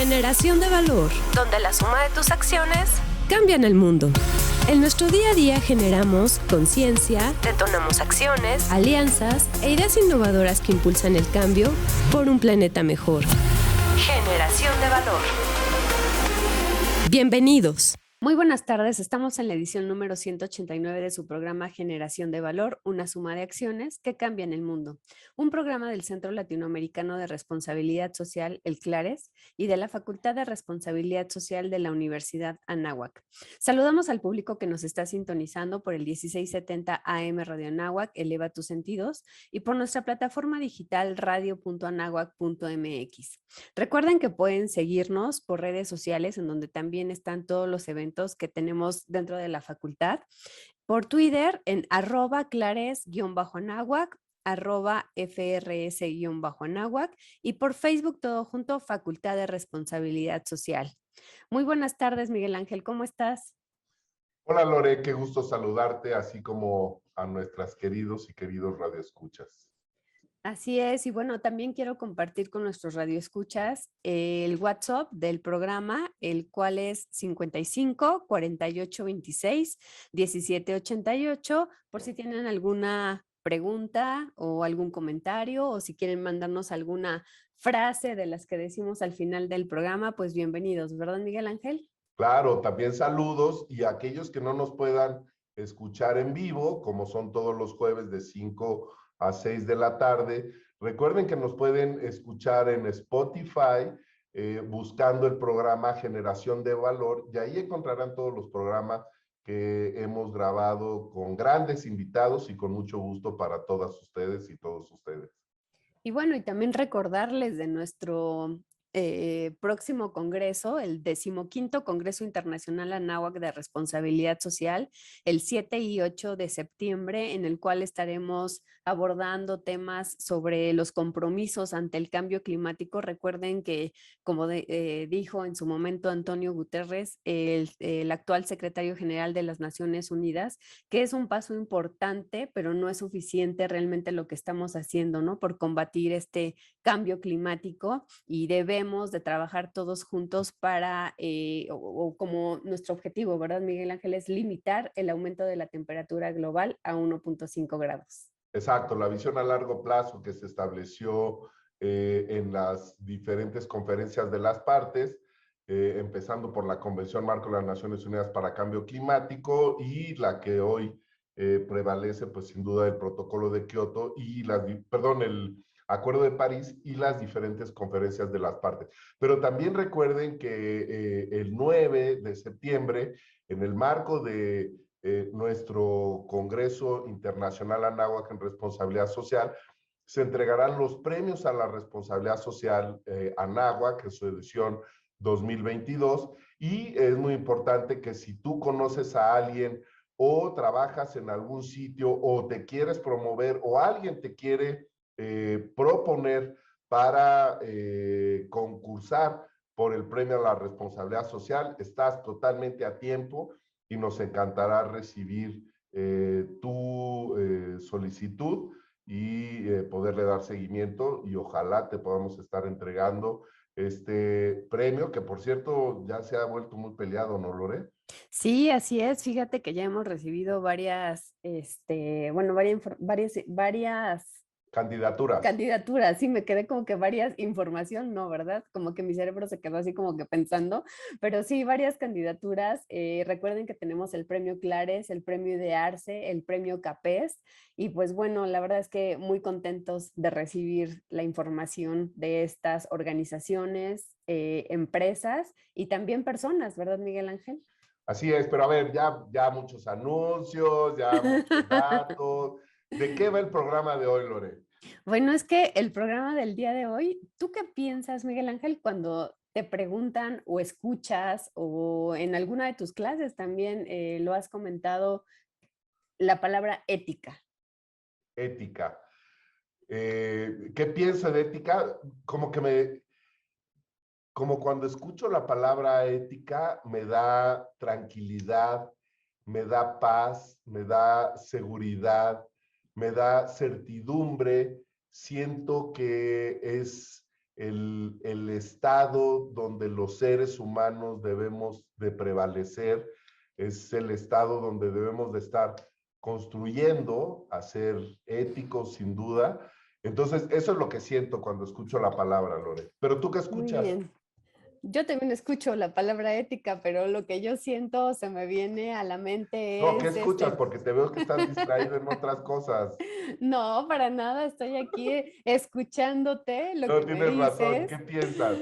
Generación de valor, donde la suma de tus acciones cambian el mundo. En nuestro día a día generamos conciencia, detonamos acciones, alianzas e ideas innovadoras que impulsan el cambio por un planeta mejor. Generación de valor. Bienvenidos. Muy buenas tardes, estamos en la edición número 189 de su programa Generación de Valor, una suma de acciones que cambian el mundo. Un programa del Centro Latinoamericano de Responsabilidad Social, el CLARES, y de la Facultad de Responsabilidad Social de la Universidad Anáhuac. Saludamos al público que nos está sintonizando por el 1670 AM Radio Anáhuac, Eleva tus sentidos, y por nuestra plataforma digital radio.anáhuac.mx. Recuerden que pueden seguirnos por redes sociales en donde también están todos los eventos que tenemos dentro de la facultad. Por Twitter en @clares_anáhuac, @frs_anáhuac y por Facebook todo junto, Facultad de Responsabilidad Social. Muy buenas tardes, Miguel Ángel, ¿cómo estás? Hola Lore, qué gusto saludarte, así como a nuestras queridos y queridos radioescuchas. Así es, y bueno, también quiero compartir con nuestros radioescuchas el WhatsApp del programa, el cual es 55 48 26 17 88, por si tienen alguna pregunta o algún comentario, o si quieren mandarnos alguna frase de las que decimos al final del programa, pues bienvenidos, ¿verdad, Miguel Ángel? Claro, también saludos y a aquellos que no nos puedan escuchar en vivo, como son todos los jueves de 5 a 6 de la tarde, recuerden que nos pueden escuchar en Spotify, buscando el programa Generación de Valor, y ahí encontrarán todos los programas que hemos grabado con grandes invitados y con mucho gusto para todas ustedes y todos ustedes. Y bueno, y también recordarles de nuestro próximo congreso, el 15º Congreso Internacional Anáhuac de Responsabilidad Social, el 7 y 8 de septiembre, en el cual estaremos abordando temas sobre los compromisos ante el cambio climático. Recuerden que, como dijo en su momento Antonio Guterres, el actual secretario general de las Naciones Unidas, que es un paso importante, pero no es suficiente realmente lo que estamos haciendo, ¿no? Por combatir este cambio climático, y debemos de trabajar todos juntos para, o como nuestro objetivo, ¿verdad, Miguel Ángel? Es limitar el aumento de la temperatura global a 1.5 grados. Exacto, la visión a largo plazo que se estableció en las diferentes conferencias de las partes, empezando por la Convención Marco de las Naciones Unidas para Cambio Climático y la que hoy prevalece, pues sin duda, el Protocolo de Kioto y el Acuerdo de París y las diferentes conferencias de las partes. Pero también recuerden que el 9 de septiembre, en el marco de nuestro Congreso Internacional Anáhuac en Responsabilidad Social, se entregarán los premios a la responsabilidad social Anáhuac, en su edición 2022, y es muy importante que si tú conoces a alguien o trabajas en algún sitio o te quieres promover o alguien te quiere proponer para concursar por el premio a la responsabilidad social, estás totalmente a tiempo y nos encantará recibir tu solicitud y poderle dar seguimiento, y ojalá te podamos estar entregando este premio, que por cierto ya se ha vuelto muy peleado, ¿no, Lore? Sí, así es. Fíjate que ya hemos recibido varias, varias Candidaturas. candidaturas. Sí, me quedé como que varias información, ¿no? ¿Verdad? Como que mi cerebro se quedó así como que pensando, pero sí, varias candidaturas. Recuerden que tenemos el premio Clares, el premio Idearse, el premio CAPES, y pues bueno, la verdad es que muy contentos de recibir la información de estas organizaciones, empresas y también personas, ¿verdad, Miguel Ángel? Así es, pero a ver, ya muchos anuncios, ya muchos datos. ¿De qué va el programa de hoy, Lore? Bueno, es que el programa del día de hoy, ¿tú qué piensas, Miguel Ángel, cuando te preguntan o escuchas o en alguna de tus clases también lo has comentado, la palabra ética? Ética. ¿Qué pienso de ética? Como cuando escucho la palabra ética, me da tranquilidad, me da paz, me da seguridad, me da certidumbre. Siento que es el estado donde los seres humanos debemos de prevalecer, es el estado donde debemos de estar construyendo, a ser éticos sin duda. Entonces, eso es lo que siento cuando escucho la palabra, Lore. ¿Pero tú qué Muy escuchas? bien. Yo también escucho la palabra ética, pero lo que yo siento se me viene a la mente No, ¿qué es escuchas? Porque te veo que estás distraído en otras cosas. No, para nada, estoy aquí escuchándote lo No, que me tienes razón. ¿Qué dices. piensas?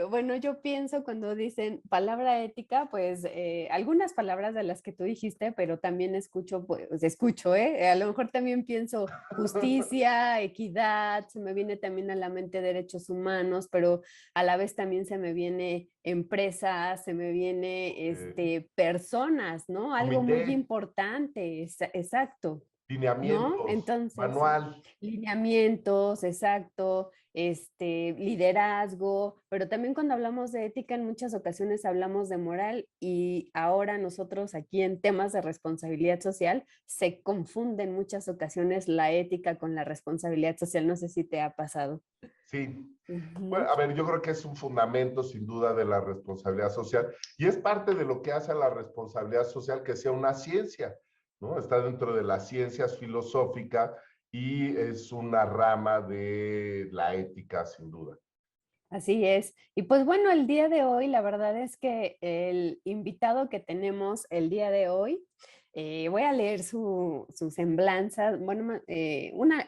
Bueno, yo pienso cuando dicen palabra ética, pues algunas palabras de las que tú dijiste, pero también escucho, pues escucho, ¿eh? A lo mejor también pienso justicia, equidad, se me viene también a la mente derechos humanos, pero a la vez también se me viene empresas, se me viene personas, ¿no? Algo muy Comité, importante, exacto. ¿No? lineamientos, Entonces, manual. lineamientos, exacto, liderazgo, pero también cuando hablamos de ética en muchas ocasiones hablamos de moral y ahora nosotros aquí en temas de responsabilidad social se confunde en muchas ocasiones la ética con la responsabilidad social. No sé si te ha pasado. Sí. Bueno, Ujú. a ver, yo creo que es un fundamento sin duda de la responsabilidad social y es parte de lo que hace a la responsabilidad social que sea una ciencia, ¿no? Está dentro de las ciencias filosóficas y es una rama de la ética sin duda. Así es. Y pues bueno, el día de hoy, la verdad es que el invitado que tenemos el día de hoy, voy a leer su semblanza, bueno,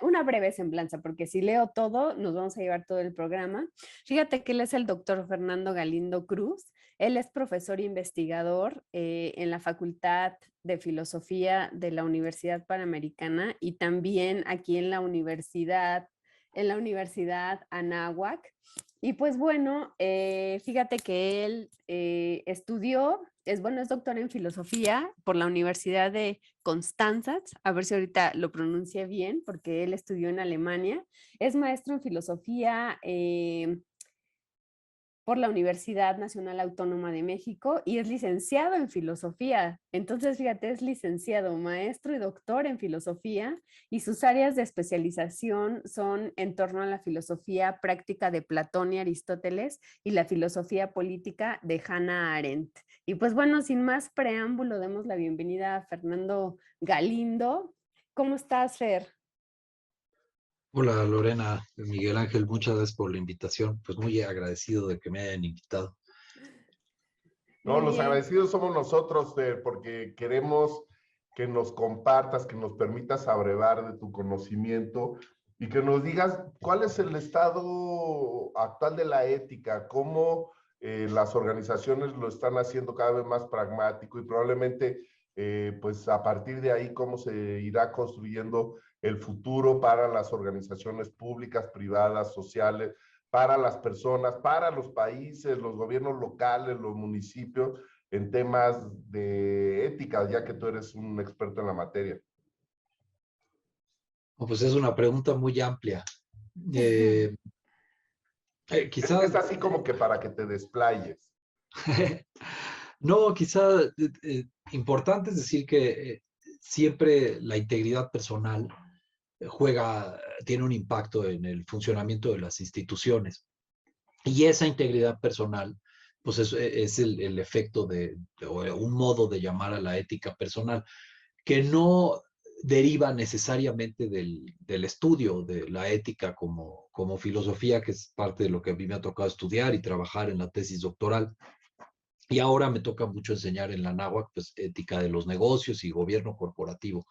una breve semblanza, porque si leo todo, nos vamos a llevar todo el programa. Fíjate que él es el doctor Fernando Galindo Cruz. Él es profesor investigador en la Facultad de Filosofía de la Universidad Panamericana y también aquí en la Universidad Anáhuac. Y pues bueno, fíjate que él estudió, es doctor en filosofía por la Universidad de Constanza, a ver si ahorita lo pronuncié bien, porque él estudió en Alemania. Es maestro en filosofía por la Universidad Nacional Autónoma de México y es licenciado en filosofía. Entonces, fíjate, es licenciado, maestro y doctor en filosofía y sus áreas de especialización son en torno a la filosofía práctica de Platón y Aristóteles y la filosofía política de Hannah Arendt. Y pues bueno, sin más preámbulo, demos la bienvenida a Fernando Galindo. ¿Cómo estás, Fer? Hola Lorena, Miguel Ángel, muchas gracias por la invitación. Pues muy agradecido de que me hayan invitado. No, Muy los bien. agradecidos somos nosotros, porque queremos que nos compartas, que nos permitas abrevar de tu conocimiento y que nos digas cuál es el estado actual de la ética, cómo las organizaciones lo están haciendo cada vez más pragmático y probablemente, pues a partir de ahí, cómo se irá construyendo el futuro para las organizaciones públicas, privadas, sociales, para las personas, para los países, los gobiernos locales, los municipios, en temas de ética, ya que tú eres un experto en la materia. Pues es una pregunta muy amplia. Eh, Es quizá, así como que para que te desplayes. no, quizá importante es decir que siempre la integridad personal tiene un impacto en el funcionamiento de las instituciones. Y esa integridad personal, pues es el efecto o un modo de llamar a la ética personal, que no deriva necesariamente del estudio de la ética como filosofía, que es parte de lo que a mí me ha tocado estudiar y trabajar en la tesis doctoral. Y ahora me toca mucho enseñar en la náhuatl, pues ética de los negocios y gobierno corporativo.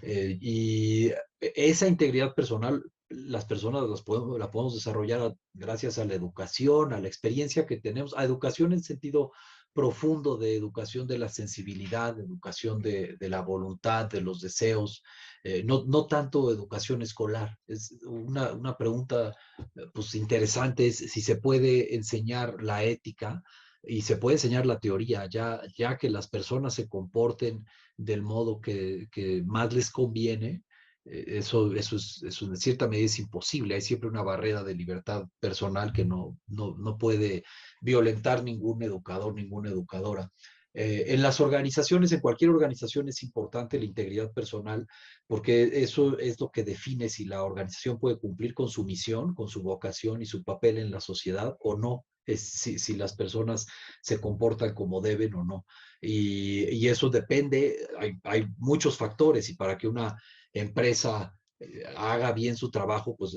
Y esa integridad personal, las personas la podemos desarrollar gracias a la educación, a la experiencia que tenemos, a educación en sentido profundo de educación de la sensibilidad, de educación de la voluntad, de los deseos, no tanto educación escolar. Es una pregunta pues, interesante, es si se puede enseñar la ética y se puede enseñar la teoría, ya que las personas se comporten del modo que más les conviene. Eso en cierta medida es imposible. Hay siempre una barrera de libertad personal que no puede violentar ningún educador, ninguna educadora. En las organizaciones, en cualquier organización es importante la integridad personal porque eso es lo que define si la organización puede cumplir con su misión, con su vocación y su papel en la sociedad o no. Si las personas se comportan como deben o no. Y eso depende, hay muchos factores y para que una empresa haga bien su trabajo, pues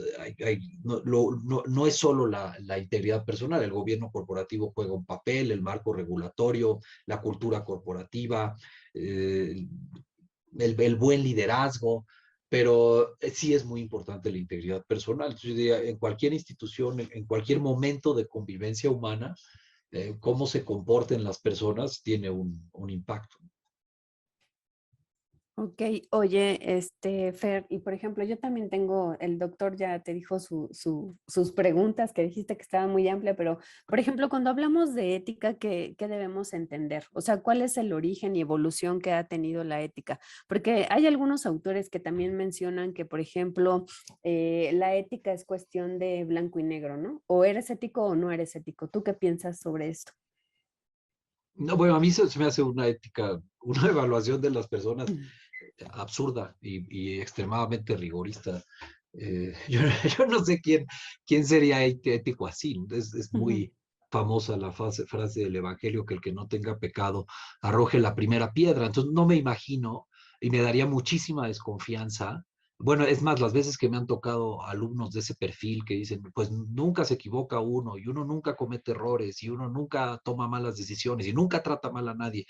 no es solo la integridad personal, el gobierno corporativo juega un papel, el marco regulatorio, la cultura corporativa, eh, el buen liderazgo, pero sí es muy importante la integridad personal. Entonces, yo diría, en cualquier institución, en cualquier momento de convivencia humana, cómo se comporten las personas tiene un impacto. Ok, oye, Fer, y por ejemplo, yo también tengo, el doctor ya te dijo sus preguntas, que dijiste que estaba muy amplia, pero por ejemplo, cuando hablamos de ética, ¿qué debemos entender? O sea, ¿cuál es el origen y evolución que ha tenido la ética? Porque hay algunos autores que también mencionan que, por ejemplo, la ética es cuestión de blanco y negro, ¿no? O eres ético o no eres ético. ¿Tú qué piensas sobre esto? No, bueno, a mí se me hace una ética, una evaluación de las personas absurda y extremadamente rigorista. Yo, yo no sé quién sería ético así. Es Ujú. muy famosa la frase del Evangelio que el que no tenga pecado arroje la primera piedra. Entonces no me imagino y me daría muchísima desconfianza. Bueno, es más, las veces que me han tocado alumnos de ese perfil que dicen, pues nunca se equivoca uno y uno nunca comete errores y uno nunca toma malas decisiones y nunca trata mal a nadie.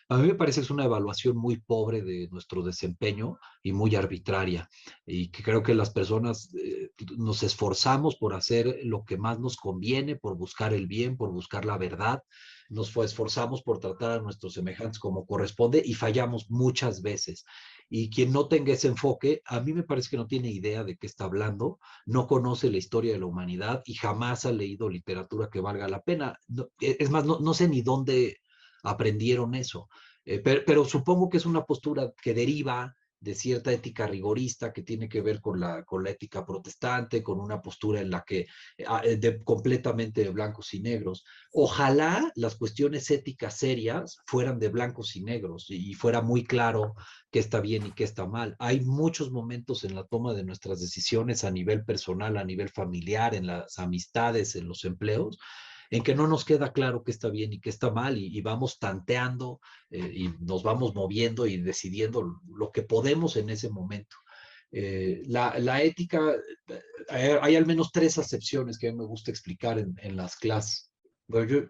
A mí me parece que es una evaluación muy pobre de nuestro desempeño y muy arbitraria. Y que creo que las personas nos esforzamos por hacer lo que más nos conviene, por buscar el bien, por buscar la verdad. Nos esforzamos por tratar a nuestros semejantes como corresponde y fallamos muchas veces. Y quien no tenga ese enfoque, a mí me parece que no tiene idea de qué está hablando, no conoce la historia de la humanidad y jamás ha leído literatura que valga la pena. No, es más, no sé ni dónde aprendieron eso. Pero supongo que es una postura que deriva de cierta ética rigorista que tiene que ver con la ética protestante, con una postura en la que completamente de blancos y negros. Ojalá las cuestiones éticas serias fueran de blancos y negros y fuera muy claro qué está bien y qué está mal. Hay muchos momentos en la toma de nuestras decisiones a nivel personal, a nivel familiar, en las amistades, en los empleos, en que no nos queda claro qué está bien y qué está mal y vamos tanteando y nos vamos moviendo y decidiendo lo que podemos en ese momento. La ética, hay al menos tres acepciones que a mí me gusta explicar en las clases. Bueno, yo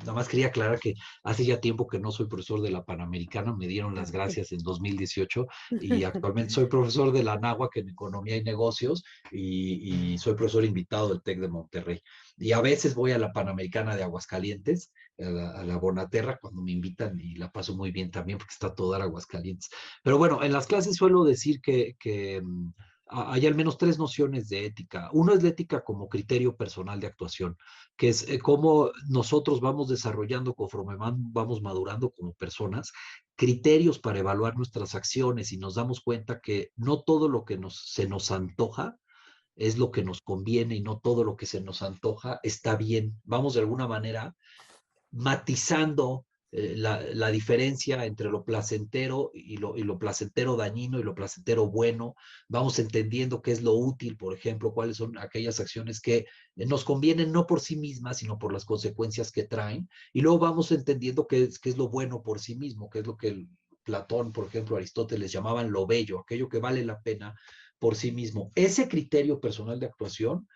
nada más quería aclarar que hace ya tiempo que no soy profesor de la Panamericana, me dieron Ah, las ok. gracias en 2018 y actualmente soy profesor de la Anáhuac en Economía y Negocios y soy profesor invitado del TEC de Monterrey. Y a veces voy a la Panamericana de Aguascalientes, a la Bonaterra, cuando me invitan y la paso muy bien también porque está todo Aguascalientes. Pero bueno, en las clases suelo decir que hay al menos tres nociones de ética. Uno es la ética como criterio personal de actuación, que es cómo nosotros vamos desarrollando conforme vamos madurando como personas, criterios para evaluar nuestras acciones y nos damos cuenta que no todo lo que se nos antoja es lo que nos conviene y no todo lo que se nos antoja está bien. Vamos de alguna manera matizando la diferencia entre lo placentero y lo placentero dañino y lo placentero bueno. Vamos entendiendo qué es lo útil, por ejemplo, cuáles son aquellas acciones que nos convienen no por sí mismas, sino por las consecuencias que traen. Y luego vamos entendiendo qué es lo bueno por sí mismo, qué es lo que Platón, por ejemplo, Aristóteles llamaban lo bello, aquello que vale la pena por sí mismo. Ese criterio personal de actuación,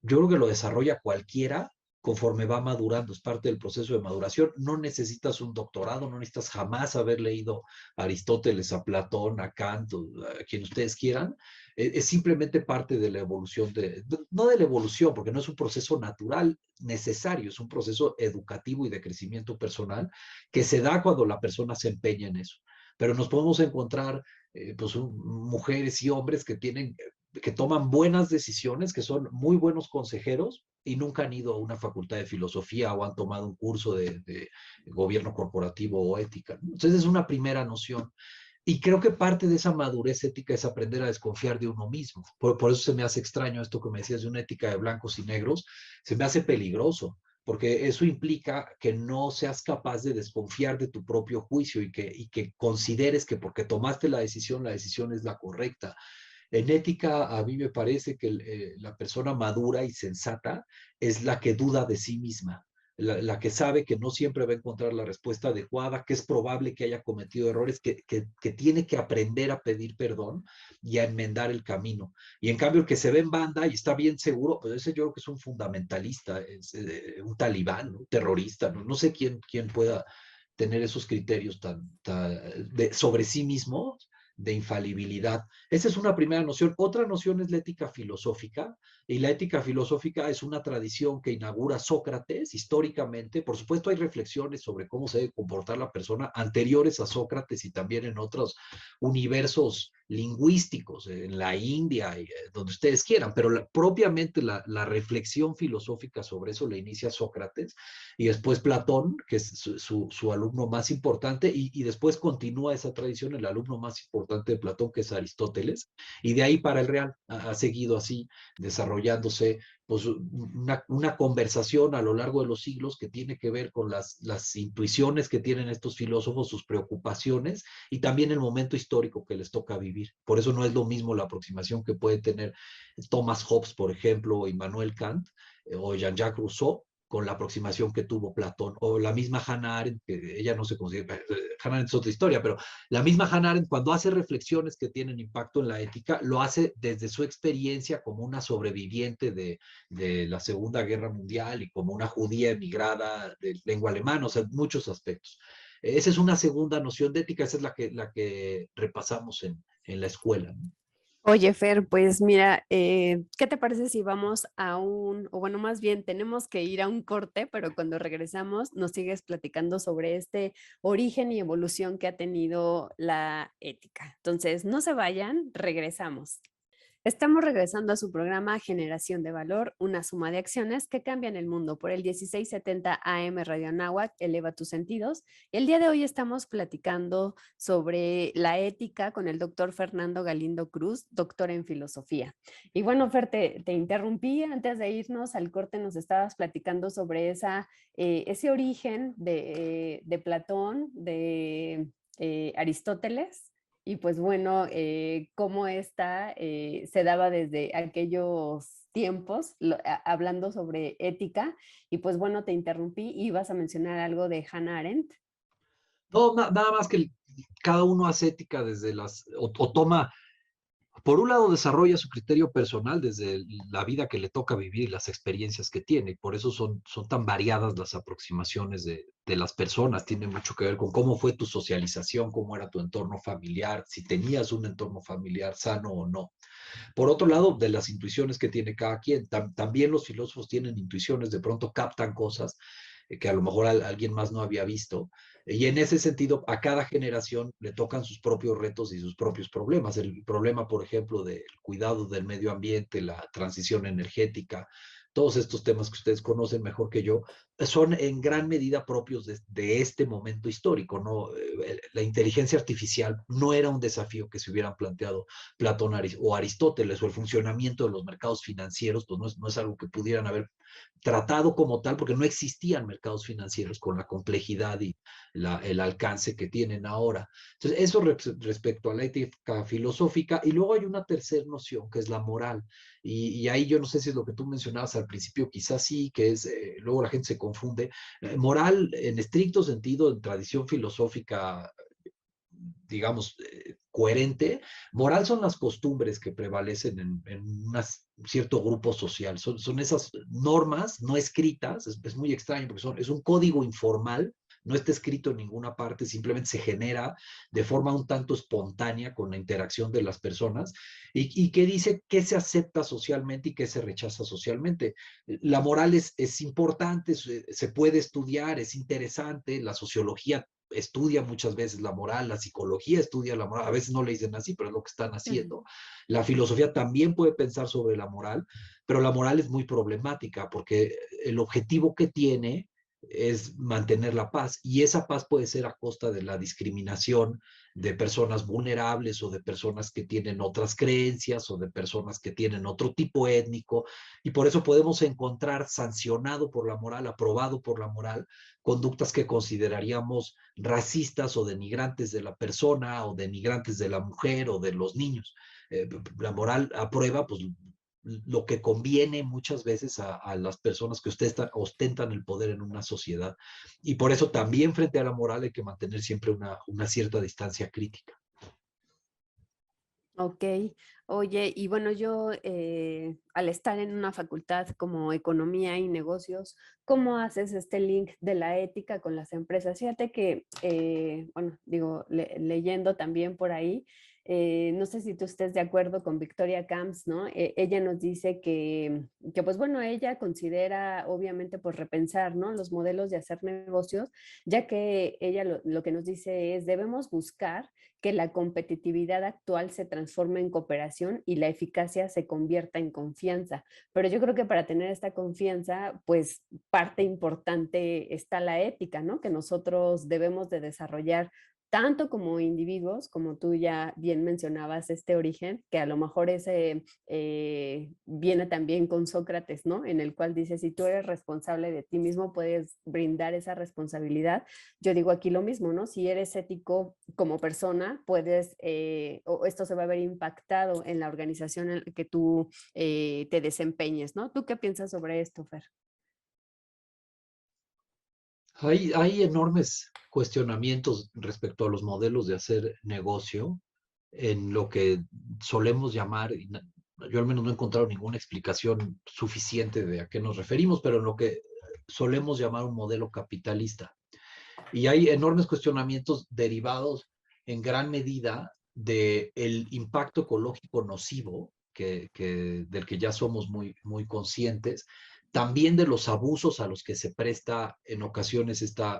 yo creo que lo desarrolla cualquiera conforme va madurando, es parte del proceso de maduración. No necesitas un doctorado, no necesitas jamás haber leído a Aristóteles, a Platón, a Kant, a quien ustedes quieran. Es simplemente parte de la evolución, no de la evolución, porque no es un proceso natural necesario, es un proceso educativo y de crecimiento personal que se da cuando la persona se empeña en eso. Pero nos podemos encontrar pues, mujeres y hombres que toman buenas decisiones, que son muy buenos consejeros y nunca han ido a una facultad de filosofía o han tomado un curso de gobierno corporativo o ética. Entonces es una primera noción. Y creo que parte de esa madurez ética es aprender a desconfiar de uno mismo. Por eso se me hace extraño esto que me decías de una ética de blancos y negros, se me hace peligroso, porque eso implica que no seas capaz de desconfiar de tu propio juicio y que consideres que porque tomaste la decisión es la correcta. En ética, a mí me parece que la persona madura y sensata es la que duda de sí misma, la que sabe que no siempre va a encontrar la respuesta adecuada, que es probable que haya cometido errores, que tiene que aprender a pedir perdón y a enmendar el camino. Y en cambio, el que se ve en banda y está bien seguro, pues ese yo creo que es un fundamentalista, es un talibán, un terrorista, no sé quién pueda tener esos criterios sobre sí mismo de infalibilidad. Esa es una primera noción. Otra noción es la ética filosófica, y la ética filosófica es una tradición que inaugura Sócrates históricamente. Por supuesto, hay reflexiones sobre cómo se debe comportar la persona anteriores a Sócrates y también en otros universos lingüísticos, en la India, donde ustedes quieran, pero propiamente la reflexión filosófica sobre eso la inicia Sócrates, y después Platón, que es su alumno más importante, y después continúa esa tradición el alumno más importante de Platón, que es Aristóteles, y de ahí para el Real ha seguido así desarrollándose pues, una conversación a lo largo de los siglos que tiene que ver con las intuiciones que tienen estos filósofos, sus preocupaciones y también el momento histórico que les toca vivir. Por eso no es lo mismo la aproximación que puede tener Thomas Hobbes, por ejemplo, o Immanuel Kant, o Jean-Jacques Rousseau, con la aproximación que tuvo Platón, o la misma Hannah Arendt, que ella no se considera, Hannah Arendt es otra historia, pero la misma Hannah Arendt, cuando hace reflexiones que tienen impacto en la ética, lo hace desde su experiencia como una sobreviviente de la Segunda Guerra Mundial y como una judía emigrada de lengua alemana, o sea, muchos aspectos. Esa es una segunda noción de ética, esa es la que repasamos en la escuela, ¿no? Oye, Fer, pues mira, ¿qué te parece si vamos a o bueno, más bien tenemos que ir a un corte, pero cuando regresamos nos sigues platicando sobre este origen y evolución que ha tenido la ética? Entonces, no se vayan, regresamos. Estamos regresando a su programa Generación de Valor, una suma de acciones que cambian el mundo por el 1670 AM Radio Anáhuac, eleva tus sentidos. El día de hoy estamos platicando sobre la ética con el doctor Fernando Galindo Cruz, doctor en filosofía. Y bueno, Fer, te interrumpí antes de irnos al corte, nos estabas platicando sobre ese origen de Platón, de Aristóteles. Y pues bueno, cómo esta se daba desde aquellos tiempos, hablando sobre ética. Y pues bueno, te interrumpí y ibas a mencionar algo de Hannah Arendt. No, nada más que cada uno hace ética desde o toma, por un lado desarrolla su criterio personal desde la vida que le toca vivir y las experiencias que tiene, y por eso son tan variadas las aproximaciones de las personas, tiene mucho que ver con cómo fue tu socialización, cómo era tu entorno familiar, si tenías un entorno familiar sano o no. Por otro lado, de las intuiciones que tiene cada quien, también los filósofos tienen intuiciones, de pronto captan cosas que a lo mejor alguien más no había visto. Y en ese sentido, a cada generación le tocan sus propios retos y sus propios problemas. El problema, por ejemplo, del cuidado del medio ambiente, la transición energética, todos estos temas que ustedes conocen mejor que yo, son en gran medida propios de este momento histórico, ¿no? La inteligencia artificial no era un desafío que se hubieran planteado Platón o Aristóteles, o el funcionamiento de los mercados financieros, pues no es algo que pudieran haber tratado como tal, porque no existían mercados financieros con la complejidad y el alcance que tienen ahora. Entonces, eso respecto a la ética filosófica. Y luego hay una tercera noción, que es la moral. Y ahí yo no sé si es lo que tú mencionabas al principio, quizás sí, que es, luego la gente se confunde. Moral, en estricto sentido, en tradición filosófica, digamos, coherente. Moral son las costumbres que prevalecen en un cierto grupo social. Son esas normas no escritas, es muy extraño porque es un código informal, no está escrito en ninguna parte, simplemente se genera de forma un tanto espontánea con la interacción de las personas y que dice qué se acepta socialmente y qué se rechaza socialmente. La moral es importante, se puede estudiar, es interesante, la sociología estudia muchas veces la moral, la psicología estudia la moral, a veces no le dicen así, pero es lo que están haciendo. La filosofía también puede pensar sobre la moral, pero la moral es muy problemática porque el objetivo que tiene es mantener la paz, y esa paz puede ser a costa de la discriminación de personas vulnerables o de personas que tienen otras creencias o de personas que tienen otro tipo étnico, y por eso podemos encontrar sancionado por la moral, aprobado por la moral, conductas que consideraríamos racistas o denigrantes de la persona o denigrantes de la mujer o de los niños. La moral aprueba pues lo que conviene muchas veces a las personas que ostentan el poder en una sociedad. Y por eso también frente a la moral hay que mantener siempre una cierta distancia crítica. Ok, oye, y bueno, yo al estar en una facultad como economía y negocios, ¿cómo haces este link de la ética con las empresas? Fíjate que, bueno, digo, leyendo también por ahí, no sé si tú estés de acuerdo con Victoria Camps, ¿no? Ella nos dice que, pues bueno, ella considera obviamente pues repensar, ¿no? Los modelos de hacer negocios, ya que ella lo que nos dice es, debemos buscar que la competitividad actual se transforme en cooperación y la eficacia se convierta en confianza. Pero yo creo que para tener esta confianza, pues parte importante está la ética, ¿no? Que nosotros debemos de desarrollar tanto como individuos, como tú ya bien mencionabas este origen, que a lo mejor ese viene también con Sócrates, ¿no? En el cual dice, si tú eres responsable de ti mismo, puedes brindar esa responsabilidad. Yo digo aquí lo mismo, ¿no? Si eres ético como persona, puedes, o esto se va a ver impactado en la organización en la que tú te desempeñes, ¿no? ¿Tú qué piensas sobre esto, Fer? Hay enormes cuestionamientos respecto a los modelos de hacer negocio en lo que solemos llamar, yo al menos no he encontrado ninguna explicación suficiente de a qué nos referimos, pero en lo que solemos llamar un modelo capitalista. Y hay enormes cuestionamientos derivados en gran medida del impacto ecológico nocivo del que ya somos muy conscientes, también de los abusos a los que se presta en ocasiones esta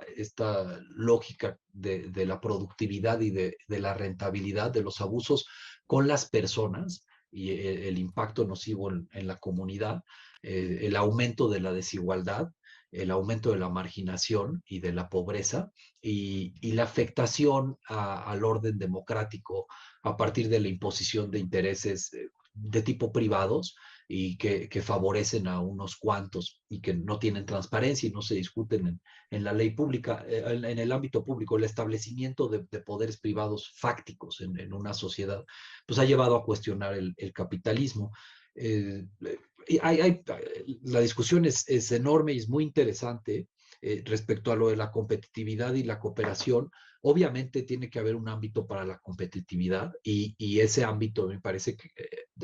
lógica de la productividad y de la rentabilidad, de los abusos con las personas y el impacto nocivo en la comunidad, el aumento de la desigualdad, el aumento de la marginación y de la pobreza y la afectación al orden democrático a partir de la imposición de intereses de tipo privados y que favorecen a unos cuantos y que no tienen transparencia y no se discuten en la ley pública, en el ámbito público. El establecimiento de poderes privados fácticos en una sociedad, pues ha llevado a cuestionar el capitalismo. La discusión es enorme y es muy interesante respecto a lo de la competitividad y la cooperación. Obviamente tiene que haber un ámbito para la competitividad y ese ámbito me parece que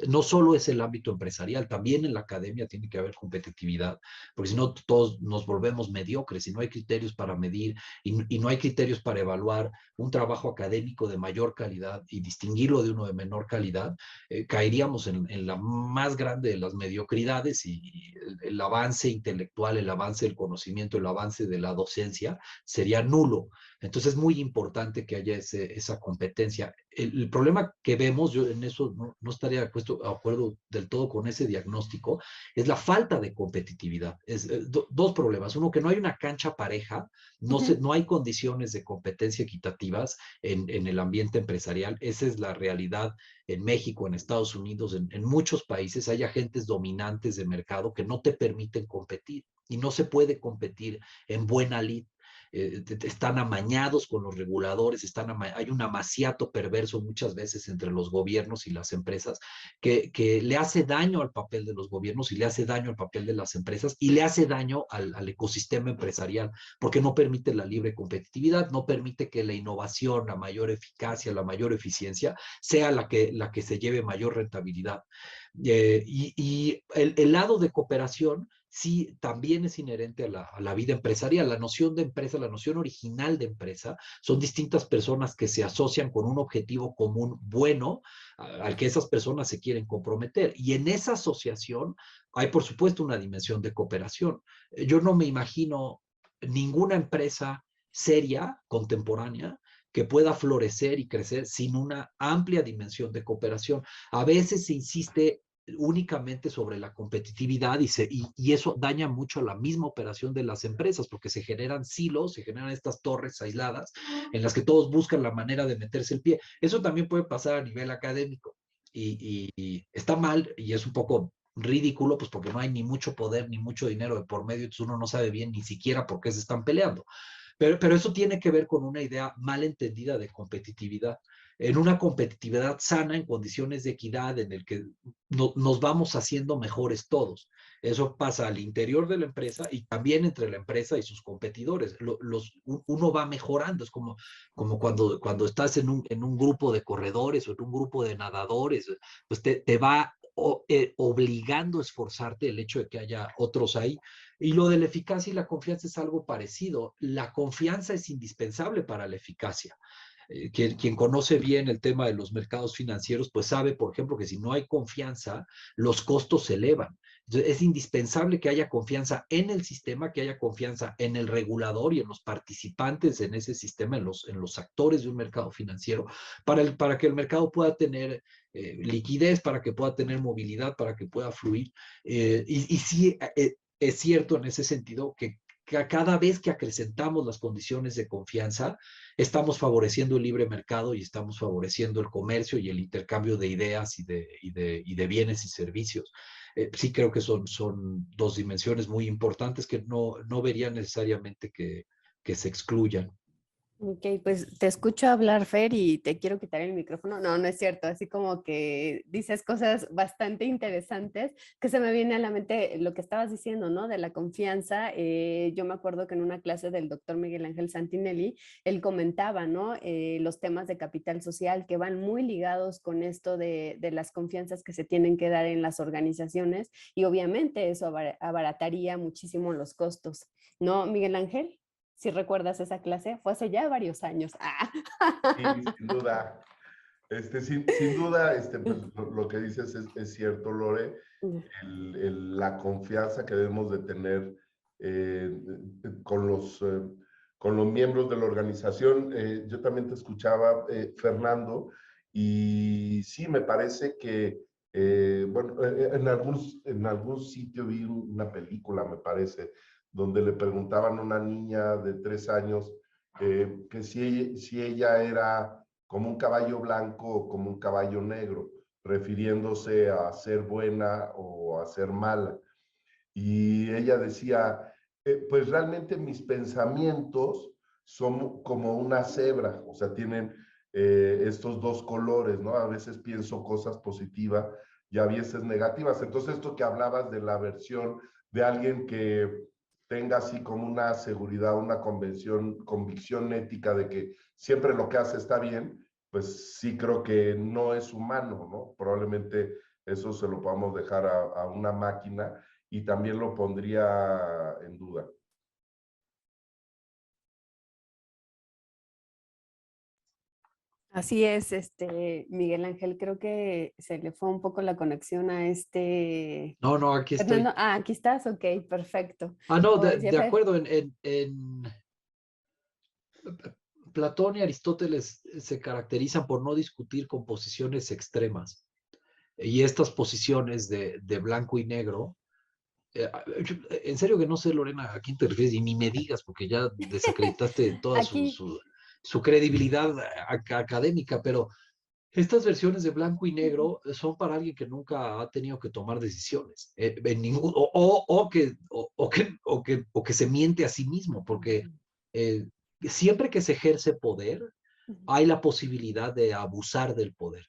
no solo es el ámbito empresarial, también en la academia tiene que haber competitividad, porque si no todos nos volvemos mediocres y no hay criterios para medir y no hay criterios para evaluar un trabajo académico de mayor calidad y distinguirlo de uno de menor calidad, caeríamos en la más grande de las mediocridades y el avance intelectual, el avance del conocimiento, el avance de la docencia sería nulo. Entonces es muy importante que haya esa competencia. El problema que vemos, yo en eso no estaría de acuerdo del todo con ese diagnóstico, es la falta de competitividad. Dos problemas. Uno, que no hay una cancha pareja, no hay condiciones de competencia equitativas en el ambiente empresarial. Esa es la realidad en México, en Estados Unidos, en muchos países. Hay agentes dominantes de mercado que no te permiten competir y no se puede competir en buena lid. Están amañados con los reguladores, hay un amaciato perverso muchas veces entre los gobiernos y las empresas que le hace daño al papel de los gobiernos y le hace daño al papel de las empresas y le hace daño al ecosistema empresarial, porque no permite la libre competitividad, no permite que la innovación, la mayor eficacia, la mayor eficiencia sea la que se lleve mayor rentabilidad. Y el lado de cooperación sí también es inherente a la vida empresarial. La noción de empresa, la noción original de empresa, son distintas personas que se asocian con un objetivo común bueno al que esas personas se quieren comprometer. Y en esa asociación hay, por supuesto, una dimensión de cooperación. Yo no me imagino ninguna empresa seria, contemporánea, que pueda florecer y crecer sin una amplia dimensión de cooperación. A veces se insiste únicamente sobre la competitividad y eso daña mucho la misma operación de las empresas porque se generan silos, se generan estas torres aisladas en las que todos buscan la manera de meterse el pie. Eso también puede pasar a nivel académico y está mal y es un poco ridículo, pues porque no hay ni mucho poder ni mucho dinero de por medio, entonces uno no sabe bien ni siquiera por qué se están peleando. Pero eso tiene que ver con una idea mal entendida de competitividad. En una competitividad sana, en condiciones de equidad, en el que nos vamos haciendo mejores todos. Eso pasa al interior de la empresa y también entre la empresa y sus competidores. Uno va mejorando, es como cuando estás en un grupo de corredores o en un grupo de nadadores, pues te va obligando a esforzarte el hecho de que haya otros ahí. Y lo de la eficacia y la confianza es algo parecido. La confianza es indispensable para la eficacia. Quien conoce bien el tema de los mercados financieros, pues sabe, por ejemplo, que si no hay confianza, los costos se elevan. Entonces, es indispensable que haya confianza en el sistema, que haya confianza en el regulador y en los participantes en ese sistema, en los actores de un mercado financiero, para que el mercado pueda tener liquidez, para que pueda tener movilidad, para que pueda fluir. Y sí, es cierto en ese sentido que cada vez que acrecentamos las condiciones de confianza, estamos favoreciendo el libre mercado y estamos favoreciendo el comercio y el intercambio de ideas y de bienes y servicios. Sí creo que son dos dimensiones muy importantes que no vería necesariamente que se excluyan. Ok, pues te escucho hablar, Fer, y te quiero quitar el micrófono. No, no es cierto, así como que dices cosas bastante interesantes, que se me viene a la mente lo que estabas diciendo, ¿no? De la confianza. Yo me acuerdo que en una clase del doctor Miguel Ángel Santinelli, él comentaba, ¿no? Los temas de capital social que van muy ligados con esto de las confianzas que se tienen que dar en las organizaciones y obviamente eso abarataría muchísimo los costos, ¿no, Miguel Ángel? Si recuerdas esa clase, fue hace ya varios años. Ah. Sí, sin duda. Sin duda, pues, lo que dices es cierto, Lore. La confianza que debemos de tener eh, con con los miembros de la organización. Yo también te escuchaba, Fernando, y sí, me parece que, bueno, en algún sitio vi una película, me parece, donde le preguntaban a una niña de 3 años que si ella era como un caballo blanco o como un caballo negro, refiriéndose a ser buena o a ser mala. Y ella decía, pues realmente mis pensamientos son como una cebra, o sea, tienen estos dos colores, ¿no? A veces pienso cosas positivas y a veces negativas. Entonces, esto que hablabas de la versión de alguien que tenga así como una seguridad, una convicción ética de que siempre lo que hace está bien, pues sí creo que no es humano, ¿no? Probablemente eso se lo podamos dejar a una máquina y también lo pondría en duda. Así es, Miguel Ángel, creo que se le fue un poco la conexión a No, aquí Fernando. estoy. Ah, aquí estás, ok, perfecto. No, Como decía de Fer, acuerdo, en Platón y Aristóteles se caracterizan por no discutir con posiciones extremas. Y estas posiciones de blanco y negro, en serio que no sé, Lorena, a quién te refieres y ni me digas, porque ya desacreditaste toda aquí, su credibilidad académica, pero estas versiones de blanco y negro son para alguien que nunca ha tenido que tomar decisiones, en ningún, o que se miente a sí mismo, porque eh, siempre que se ejerce poder, hay la posibilidad de abusar del poder.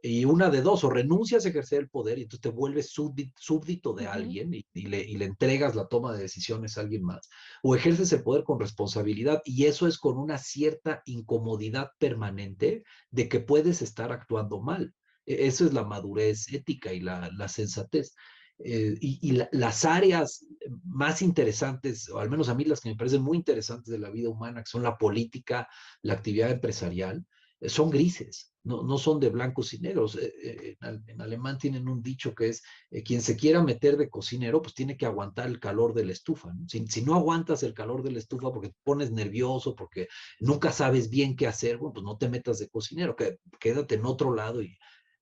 Y una de dos, o renuncias a ejercer el poder y entonces te vuelves súbdito de alguien y le entregas la toma de decisiones a alguien más, o ejerces el poder con responsabilidad y eso es con una cierta incomodidad permanente de que puedes estar actuando mal. Eso es la madurez ética y la sensatez. Las áreas más interesantes, o al menos a mí las que me parecen muy interesantes de la vida humana, que son la política, la actividad empresarial, son grises, no son de blancos y negros. En alemán tienen un dicho que es, quien se quiera meter de cocinero, pues tiene que aguantar el calor de la estufa, ¿no? Si no aguantas el calor de la estufa porque te pones nervioso, porque nunca sabes bien qué hacer, bueno, pues no te metas de cocinero, quédate en otro lado y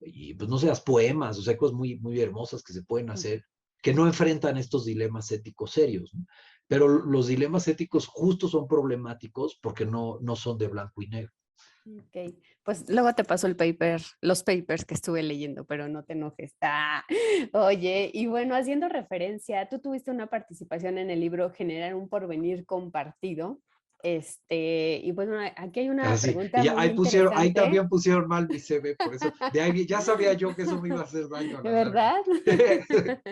y pues no sé, poemas, o sea, cosas muy, muy hermosas que se pueden hacer, que no enfrentan estos dilemas éticos serios, ¿no? Pero los dilemas éticos justo son problemáticos porque no son de blanco y negro. Ok, pues luego te paso el paper, los papers que estuve leyendo, pero no te enojes. Oye, y bueno, haciendo referencia, tú tuviste una participación en el libro Generar un porvenir compartido. Y bueno, aquí hay una Así, pregunta y ya muy ahí interesante. también pusieron mal mi CV, por eso, de ahí ya sabía yo que eso me iba a hacer daño a ¿De la larga. verdad?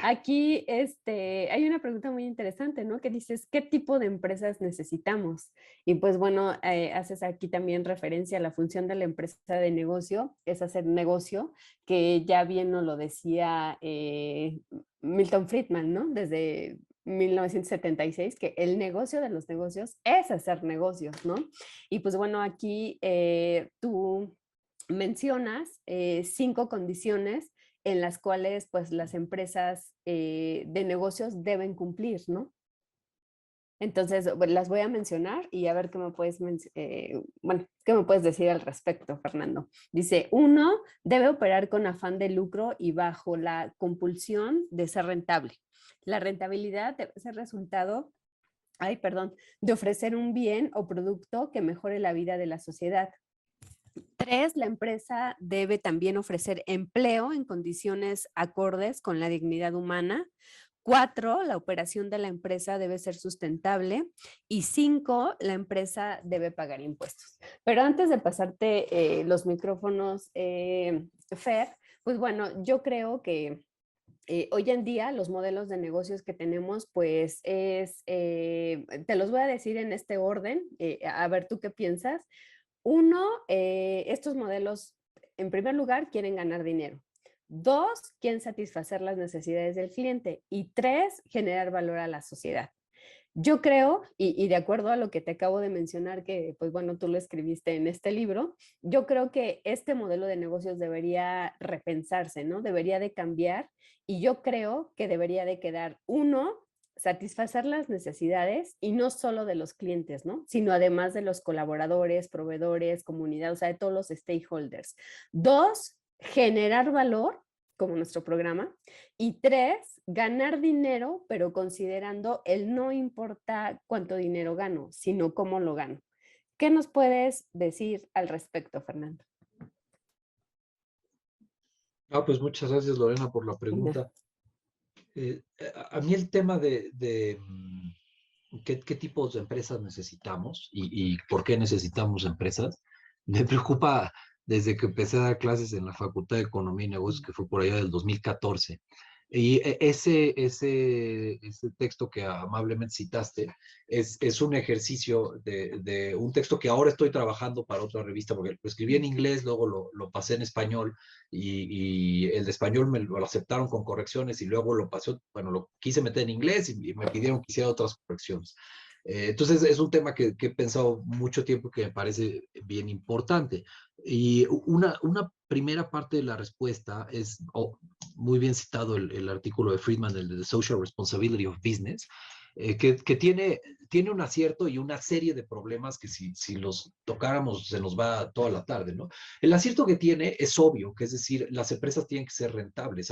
Aquí hay una pregunta muy interesante, ¿no? Que dices, ¿qué tipo de empresas necesitamos? Y pues bueno, haces aquí también referencia a la función de la empresa de negocio, es hacer negocio, que ya bien nos lo decía Milton Friedman, ¿no? Desde 1976, que el negocio de los negocios es hacer negocios, ¿no? Y pues bueno, aquí tú mencionas 5 condiciones en las cuales pues las empresas de negocios deben cumplir, ¿no? Entonces, las voy a mencionar y a ver qué me puedes, bueno, qué me puedes decir al respecto, Fernando. Dice, 1, debe operar con afán de lucro y bajo la compulsión de ser rentable. La rentabilidad debe ser resultado, de ofrecer un bien o producto que mejore la vida de la sociedad. 3, la empresa debe también ofrecer empleo en condiciones acordes con la dignidad humana. 4, la operación de la empresa debe ser sustentable. Y 5, la empresa debe pagar impuestos. Pero antes de pasarte los micrófonos, Fer, pues bueno, yo creo que hoy en día los modelos de negocios que tenemos, pues te los voy a decir en este orden, a ver tú qué piensas. 1, estos modelos, en primer lugar, quieren ganar dinero. 2, quieren satisfacer las necesidades del cliente. Y 3, generar valor a la sociedad. Yo creo, y de acuerdo a lo que te acabo de mencionar, que pues bueno, tú lo escribiste en este libro, yo creo que este modelo de negocios debería repensarse, ¿no? Debería de cambiar y yo creo que debería de quedar, 1, satisfacer las necesidades y no solo de los clientes, ¿no? Sino además de los colaboradores, proveedores, comunidad, o sea, de todos los stakeholders. 2, generar valor como nuestro programa. Y 3, ganar dinero, pero considerando el no importa cuánto dinero gano, sino cómo lo gano. ¿Qué nos puedes decir al respecto, Fernando? Pues muchas gracias, Lorena, por la pregunta. A mí el tema ¿qué tipos de empresas necesitamos y por qué necesitamos empresas? Me preocupa desde que empecé a dar clases en la Facultad de Economía y Negocios, que fue por allá del 2014. Y ese texto que amablemente citaste es un ejercicio de un texto que ahora estoy trabajando para otra revista, porque lo escribí en inglés, luego lo pasé en español y el de español me lo aceptaron con correcciones y luego lo pasé, bueno, lo quise meter en inglés y me pidieron que hiciera otras correcciones. Entonces es un tema que he pensado mucho tiempo y que me parece bien importante. Y una primera parte de la respuesta es, muy bien citado el artículo de Friedman, el de The Social Responsibility of Business, que tiene un acierto y una serie de problemas que si los tocáramos se nos va toda la tarde, ¿no? El acierto que tiene es obvio, que es decir, las empresas tienen que ser rentables,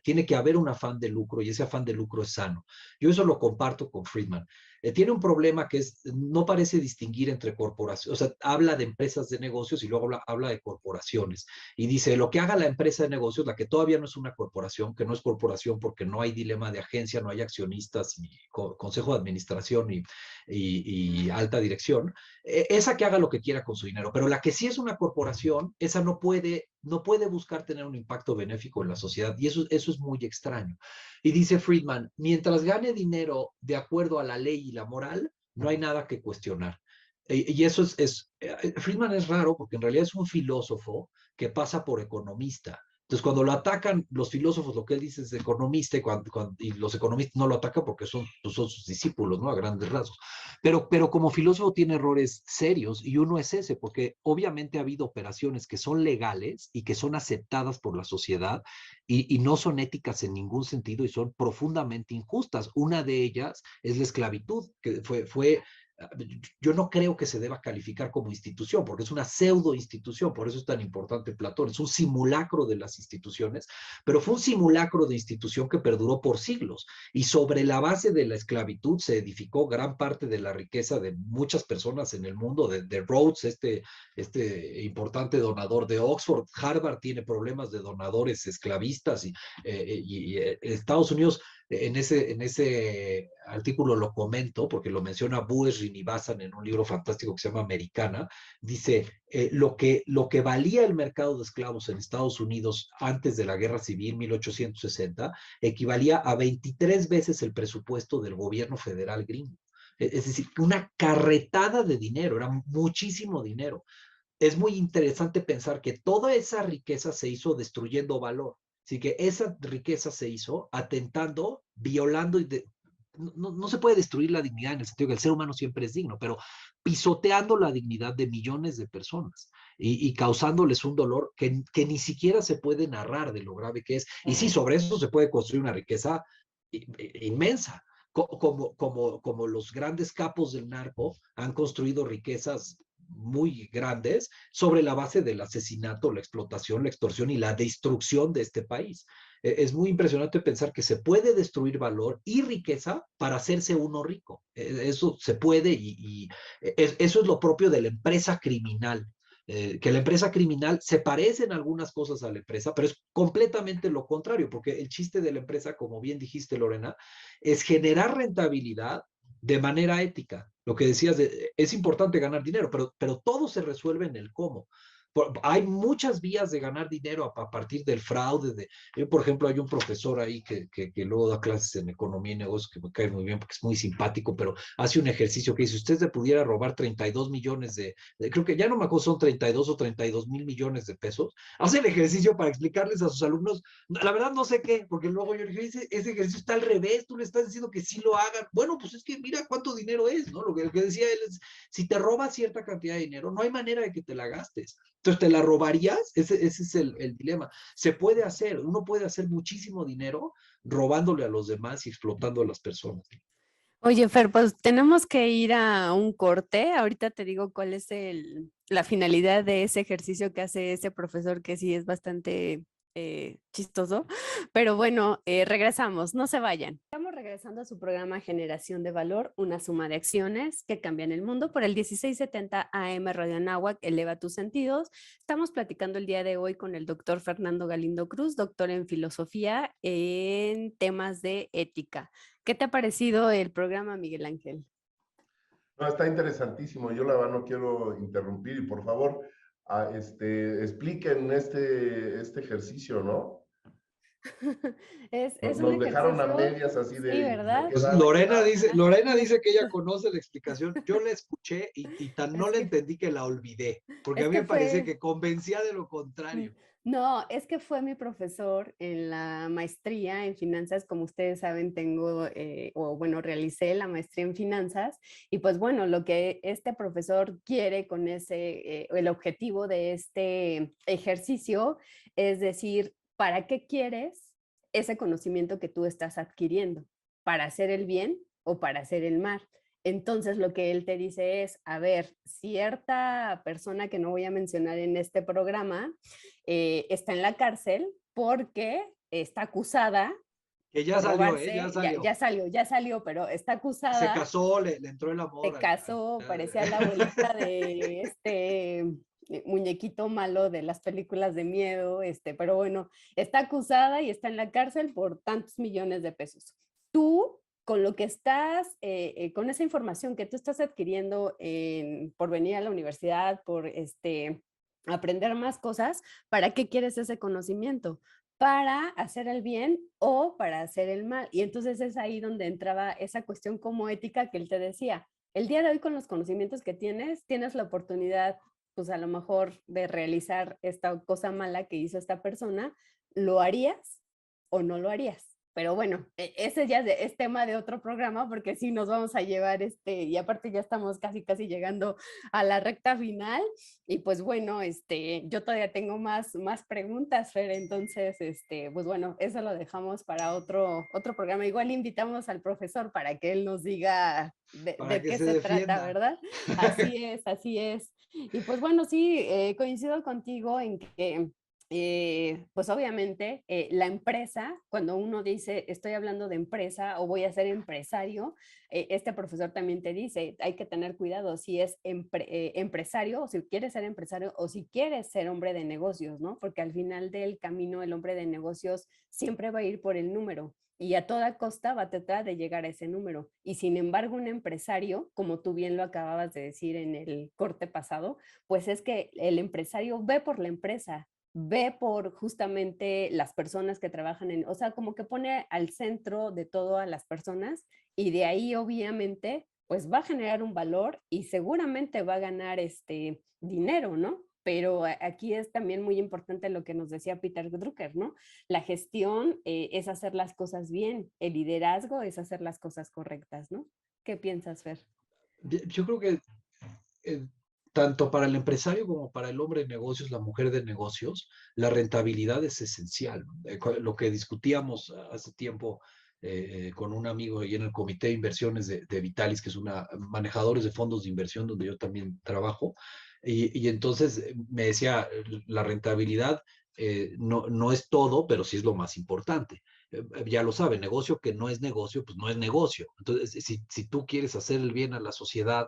tiene que haber un afán de lucro y ese afán de lucro es sano. Yo eso lo comparto con Friedman. Tiene un problema que no parece distinguir entre corporaciones, o sea, habla de empresas de negocios y luego habla de corporaciones. Y dice, lo que haga la empresa de negocios, la que todavía no es una corporación, que no es corporación porque no hay dilema de agencia, no hay accionistas, ni consejo de administración y alta dirección, esa que haga lo que quiera con su dinero. Pero la que sí es una corporación, esa no puede buscar tener un impacto benéfico en la sociedad. Y eso es muy extraño. Y dice Friedman, mientras gane dinero de acuerdo a la ley y la moral, no hay nada que cuestionar. Y eso Friedman es raro porque en realidad es un filósofo que pasa por economista. Entonces, cuando lo atacan los filósofos, lo que él dice es economista y los economistas no lo atacan porque son sus discípulos, ¿no? A grandes rasgos. Pero como filósofo tiene errores serios y uno es ese, porque obviamente ha habido operaciones que son legales y que son aceptadas por la sociedad y no son éticas en ningún sentido y son profundamente injustas. Una de ellas es la esclavitud, que fue Yo no creo que se deba calificar como institución, porque es una pseudo institución, por eso es tan importante Platón, es un simulacro de las instituciones, pero fue un simulacro de institución que perduró por siglos, y sobre la base de la esclavitud se edificó gran parte de la riqueza de muchas personas en el mundo, de Rhodes, este importante donador de Oxford. Harvard tiene problemas de donadores esclavistas, y Estados Unidos, en ese artículo lo comento porque lo menciona Bue Srinivasan en un libro fantástico que se llama Americana. Dice, lo que valía el mercado de esclavos en Estados Unidos antes de la Guerra Civil, 1860, equivalía a 23 veces el presupuesto del gobierno federal gringo. Es decir, una carretada de dinero, era muchísimo dinero. Es muy interesante pensar que toda esa riqueza se hizo destruyendo valor. Así que esa riqueza se hizo atentando, violando, no se puede destruir la dignidad en el sentido que el ser humano siempre es digno, pero pisoteando la dignidad de millones de personas y causándoles un dolor que ni siquiera se puede narrar de lo grave que es. Y sí, sobre eso se puede construir una riqueza inmensa, como los grandes capos del narco han construido riquezas muy grandes sobre la base del asesinato, la explotación, la extorsión y la destrucción de este país. Es muy impresionante pensar que se puede destruir valor y riqueza para hacerse uno rico. Eso se puede, eso es lo propio de la empresa criminal. Que la empresa criminal se parece en algunas cosas a la empresa, pero es completamente lo contrario, porque el chiste de la empresa, como bien dijiste, Lorena, es generar rentabilidad de manera ética. Lo que decías, es importante ganar dinero, pero todo se resuelve en el cómo. Hay muchas vías de ganar dinero a partir del fraude. Yo, por ejemplo, hay un profesor ahí que luego da clases en economía y negocios que me cae muy bien porque es muy simpático, pero hace un ejercicio que dice, usted se pudiera robar 32 millones creo que ya no me acuerdo, son 32 o 32 mil millones de pesos. Hace el ejercicio para explicarles a sus alumnos, la verdad no sé qué, porque luego yo dije, ese ejercicio está al revés, tú le estás diciendo que sí lo hagan. Bueno, pues es que mira cuánto dinero es, ¿no? Lo que decía él es, si te robas cierta cantidad de dinero, no hay manera de que te la gastes. Entonces, ¿te la robarías? Ese es el dilema. Se puede hacer, uno puede hacer muchísimo dinero robándole a los demás y explotando a las personas. Oye, Fer, pues tenemos que ir a un corte. Ahorita te digo cuál es la finalidad de ese ejercicio que hace ese profesor, que sí es bastante chistoso. Pero bueno, regresamos, no se vayan. Estamos regresando a su programa Generación de Valor, una suma de acciones que cambian el mundo por el 1670 AM Radio Anáhuac, eleva tus sentidos. Estamos platicando el día de hoy con el doctor Fernando Galindo Cruz, doctor en filosofía en temas de ética. ¿Qué te ha parecido el programa, Miguel Ángel? No, está interesantísimo. Yo la verdad no quiero interrumpir y por favor, expliquen este ejercicio, ¿no? Es un Nos dejaron a ejercicio, medias así sí, de ¿verdad? qué Pues va. Lorena dice que ella conoce la explicación. Yo la escuché y tan no Es la que, entendí que la olvidé, porque a es mí que me parece fue, que convencía de lo mm, contrario. no, es que fue mi profesor en la maestría en finanzas. Como ustedes saben, tengo, o bueno, realicé la maestría en finanzas, y pues bueno, lo que este profesor quiere con el objetivo de este ejercicio es decir, ¿para qué quieres ese conocimiento que tú estás adquiriendo? ¿Para hacer el bien o para hacer el mal? Entonces lo que él te dice es, a ver, cierta persona que no voy a mencionar en este programa, está en la cárcel porque está acusada Que ya por salió, ¿eh? Ya robarse, salió. ya salió, pero está Se acusada, casó, le entró el amor se casó, parecía la abuelita de este muñequito malo de las películas de miedo, pero bueno, está acusada y está en la cárcel por tantos millones de pesos. Tú, con lo que estás, con esa información que tú estás adquiriendo por venir a la universidad, por aprender más cosas, ¿para qué quieres ese conocimiento? ¿Para hacer el bien o para hacer el mal? Y entonces es ahí donde entraba esa cuestión como ética que él te decía. El día de hoy, con los conocimientos que tienes la oportunidad, pues a lo mejor, de realizar esta cosa mala que hizo esta persona. ¿Lo harías o no lo harías? Pero bueno, ese ya es tema de otro programa porque sí nos vamos a llevar y aparte ya estamos casi llegando a la recta final y pues bueno, yo todavía tengo más preguntas, Fer, entonces, pues bueno, eso lo dejamos para otro programa. Igual invitamos al profesor para que él nos diga para de que qué se se trata, defienda. ¿verdad? Así es, así es. Y pues bueno, sí, coincido contigo en que pues obviamente la empresa, cuando uno dice estoy hablando de empresa o voy a ser empresario, este profesor también te dice hay que tener cuidado si es empresario o si quieres ser empresario o si quieres ser hombre de negocios, ¿no? Porque al final del camino el hombre de negocios siempre va a ir por el número y a toda costa va a tratar de llegar a ese número. Y sin embargo, un empresario, como tú bien lo acababas de decir en el corte pasado, pues es que el empresario ve por la empresa, ve por justamente las personas que trabajan en, o sea, como que pone al centro de todo a las personas y de ahí obviamente pues va a generar un valor y seguramente va a ganar dinero, ¿no? Pero aquí es también muy importante lo que nos decía Peter Drucker, ¿no? La gestión es hacer las cosas bien, el liderazgo es hacer las cosas correctas, ¿no? ¿Qué piensas, Fer? Yo creo que eh, tanto para el empresario como para el hombre de negocios, la mujer de negocios, la rentabilidad es esencial. Lo que discutíamos hace tiempo con un amigo ahí en el comité de inversiones de Vitalis, que es una manejadores de fondos de inversión donde yo también trabajo, y entonces me decía, la rentabilidad no es todo, pero sí es lo más importante. Ya lo sabe, negocio que no es negocio, pues no es negocio. Entonces, si tú quieres hacer el bien a la sociedad,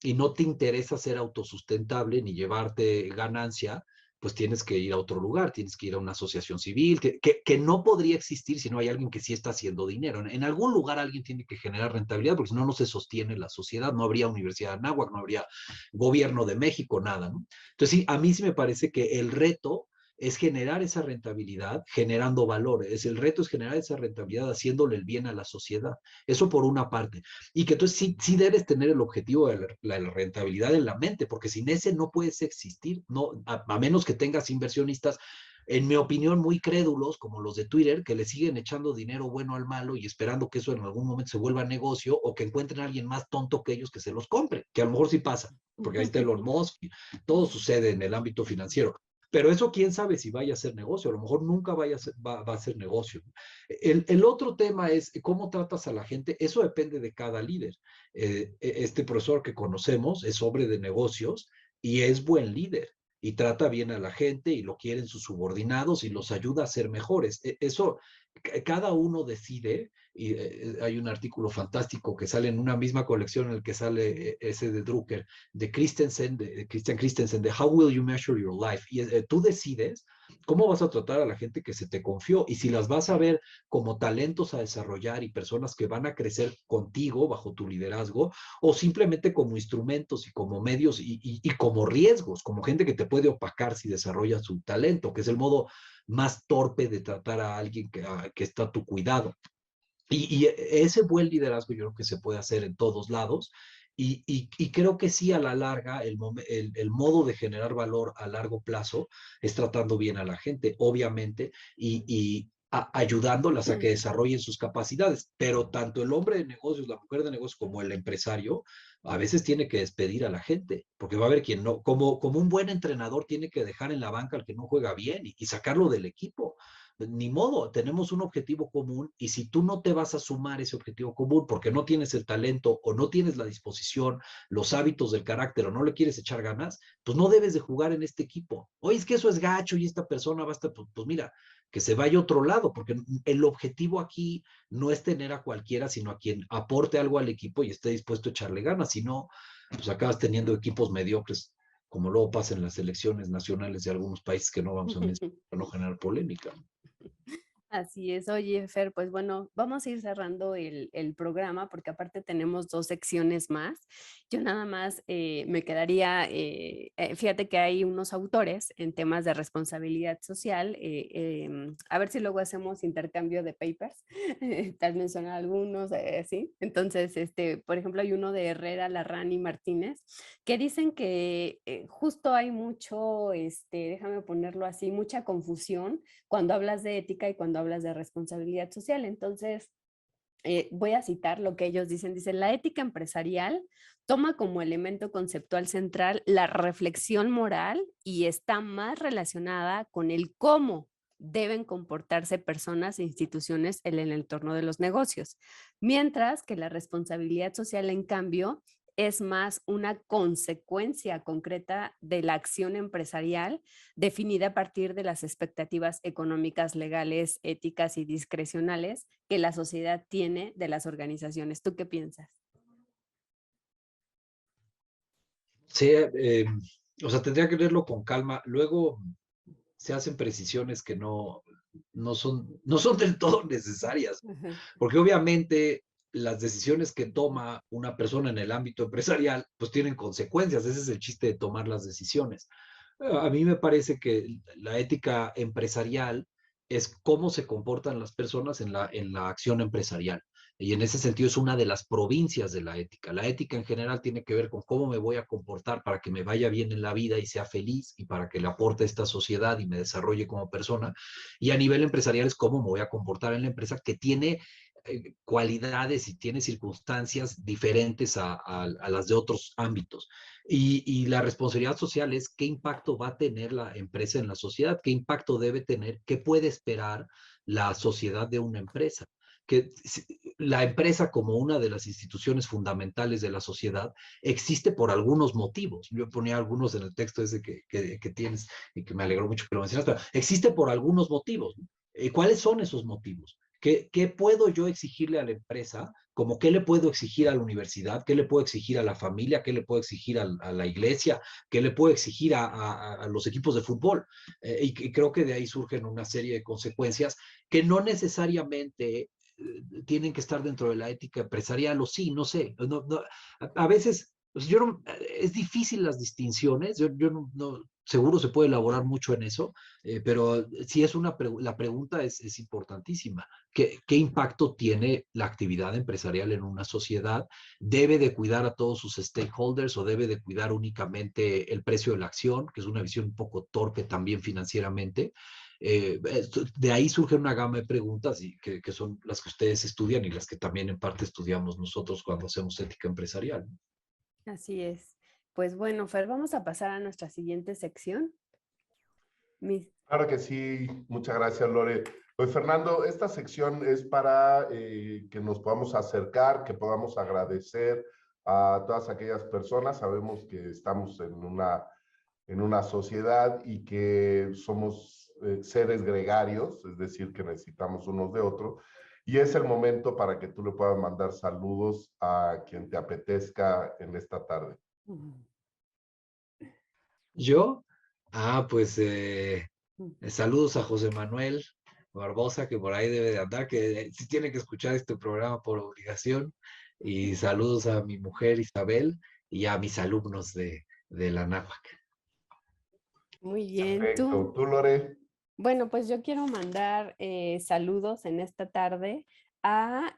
y no te interesa ser autosustentable ni llevarte ganancia, pues tienes que ir a otro lugar, tienes que ir a una asociación civil, que no podría existir si no hay alguien que sí está haciendo dinero. En algún lugar alguien tiene que generar rentabilidad, porque si no, no se sostiene la sociedad, no habría Universidad de Anáhuac, no habría gobierno de México, nada, ¿no? Entonces, sí, a mí sí me parece que el reto es generar esa rentabilidad generando valores. El reto es generar esa rentabilidad haciéndole el bien a la sociedad. Eso por una parte. Y que entonces sí debes tener el objetivo de la rentabilidad en la mente, porque sin ese no puedes existir, no, a menos que tengas inversionistas, en mi opinión, muy crédulos, como los de Twitter, que le siguen echando dinero bueno al malo y esperando que eso en algún momento se vuelva negocio o que encuentren a alguien más tonto que ellos que se los compre, que a lo mejor sí pasa, porque ahí está Elon Musk y todo sucede en el ámbito financiero. Pero eso quién sabe si vaya a ser negocio, a lo mejor nunca va a ser negocio. El otro tema es cómo tratas a la gente, eso depende de cada líder. Este profesor que conocemos es hombre de negocios y es buen líder y trata bien a la gente y lo quieren sus subordinados y los ayuda a ser mejores. Eso cada uno decide, y hay un artículo fantástico que sale en una misma colección en el que sale ese de Drucker, de Christensen, de Christian Christensen, de How Will You Measure Your Life? Y tú decides cómo vas a tratar a la gente que se te confió y si las vas a ver como talentos a desarrollar y personas que van a crecer contigo bajo tu liderazgo o simplemente como instrumentos y como medios y como riesgos, como gente que te puede opacar si desarrollas su talento, que es el modo más torpe de tratar a alguien que está a tu cuidado. Y ese buen liderazgo yo creo que se puede hacer en todos lados y creo que sí a la larga el modo de generar valor a largo plazo es tratando bien a la gente, obviamente, ayudándolas a que desarrollen sus capacidades, pero tanto el hombre de negocios, la mujer de negocios como el empresario a veces tiene que despedir a la gente, porque va a haber quien no, como un buen entrenador tiene que dejar en la banca al que no juega bien y sacarlo del equipo. Ni modo, tenemos un objetivo común y si tú no te vas a sumar ese objetivo común porque no tienes el talento o no tienes la disposición, los hábitos del carácter o no le quieres echar ganas, pues no debes de jugar en este equipo. Oye, es que eso es gacho y esta persona va a estar, pues mira, que se vaya a otro lado, porque el objetivo aquí no es tener a cualquiera, sino a quien aporte algo al equipo y esté dispuesto a echarle ganas, si no, pues acabas teniendo equipos mediocres, como luego pasa en las elecciones nacionales de algunos países que no vamos a mencionar para no generar polémica. Así es, oye, Fer, pues bueno, vamos a ir cerrando el programa porque aparte tenemos dos secciones más. Yo nada más me quedaría, fíjate que hay unos autores en temas de responsabilidad social, a ver si luego hacemos intercambio de papers, tal mencionar algunos, sí. Entonces, por ejemplo, hay uno de Herrera, Larrán y Martínez, que dicen que justo hay mucho, déjame ponerlo así, mucha confusión cuando hablas de ética y cuando hablas de responsabilidad social. Entonces, voy a citar lo que ellos dicen. Dicen, la ética empresarial toma como elemento conceptual central la reflexión moral y está más relacionada con el cómo deben comportarse personas e instituciones en el entorno de los negocios, mientras que la responsabilidad social, en cambio, es más una consecuencia concreta de la acción empresarial definida a partir de las expectativas económicas, legales, éticas y discrecionales que la sociedad tiene de las organizaciones. ¿Tú qué piensas? Sí, o sea, tendría que verlo con calma. Luego se hacen precisiones que no son del todo necesarias, Ajá. porque obviamente las decisiones que toma una persona en el ámbito empresarial, pues tienen consecuencias. Ese es el chiste de tomar las decisiones. A mí me parece que la ética empresarial es cómo se comportan las personas en la acción empresarial. Y en ese sentido es una de las provincias de la ética. La ética en general tiene que ver con cómo me voy a comportar para que me vaya bien en la vida y sea feliz y para que le aporte a esta sociedad y me desarrolle como persona. Y a nivel empresarial es cómo me voy a comportar en la empresa que tiene cualidades y tiene circunstancias diferentes a las de otros ámbitos. Y la responsabilidad social es qué impacto va a tener la empresa en la sociedad, qué impacto debe tener, qué puede esperar la sociedad de una empresa. Que la empresa como una de las instituciones fundamentales de la sociedad existe por algunos motivos. Yo ponía algunos en el texto ese que tienes y que me alegró mucho que lo mencionaste, pero existe por algunos motivos. ¿Cuáles son esos motivos? ¿Qué puedo yo exigirle a la empresa? Como qué le puedo exigir a la universidad, qué le puedo exigir a la familia, qué le puedo exigir a la iglesia, qué le puedo exigir a los equipos de fútbol. Y creo que de ahí surgen una serie de consecuencias que no necesariamente tienen que estar dentro de la ética empresarial o sí, no sé. A veces, pues yo no, es difícil las distinciones, yo seguro se puede elaborar mucho en eso, pero sí es la pregunta es importantísima. ¿Qué impacto tiene la actividad empresarial en una sociedad? ¿Debe de cuidar a todos sus stakeholders o debe de cuidar únicamente el precio de la acción, que es una visión un poco torpe también financieramente? De ahí surge una gama de preguntas que son las que ustedes estudian y las que también en parte estudiamos nosotros cuando hacemos ética empresarial. Así es. Pues bueno, Fer, vamos a pasar a nuestra siguiente sección. Mis... Claro que sí, muchas gracias, Lore. Pues Fernando, esta sección es para que nos podamos acercar, que podamos agradecer a todas aquellas personas. Sabemos que estamos en una sociedad y que somos seres gregarios, es decir, que necesitamos unos de otros. Y es el momento para que tú le puedas mandar saludos a quien te apetezca en esta tarde. ¿Yo? Pues saludos a José Manuel Barbosa, que por ahí debe de andar, que sí tiene que escuchar este programa por obligación. Y saludos a mi mujer Isabel y a mis alumnos de la NAFAC. Muy bien, Perfecto. tú. ¿Tú, Lore? Bueno, pues yo quiero mandar saludos en esta tarde a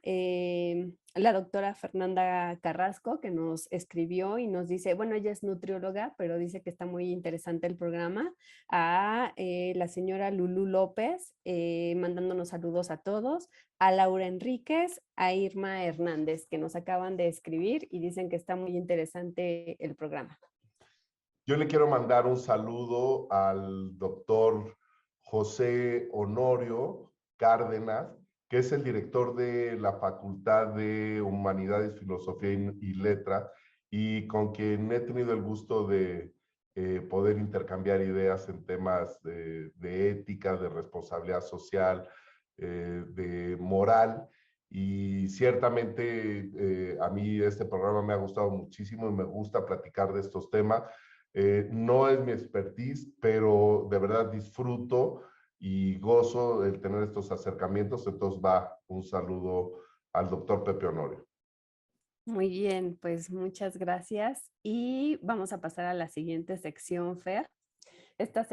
la doctora Fernanda Carrasco, que nos escribió y nos dice, bueno, ella es nutrióloga, pero dice que está muy interesante el programa, a la señora Lulú López, mandándonos saludos a todos, a Laura Enríquez, a Irma Hernández, que nos acaban de escribir y dicen que está muy interesante el programa. Yo le quiero mandar un saludo al doctor José Honorio Cárdenas, que es el director de la Facultad de Humanidades, Filosofía y Letras, y con quien he tenido el gusto de poder intercambiar ideas en temas de ética, de responsabilidad social, de moral. Y ciertamente a mí este programa me ha gustado muchísimo y me gusta platicar de estos temas. No es mi expertise, pero de verdad disfruto y gozo el tener estos acercamientos. Entonces va un saludo al doctor Pepe Honorio. Muy bien, pues muchas gracias. Y vamos a pasar a la siguiente sección, Fer. Esta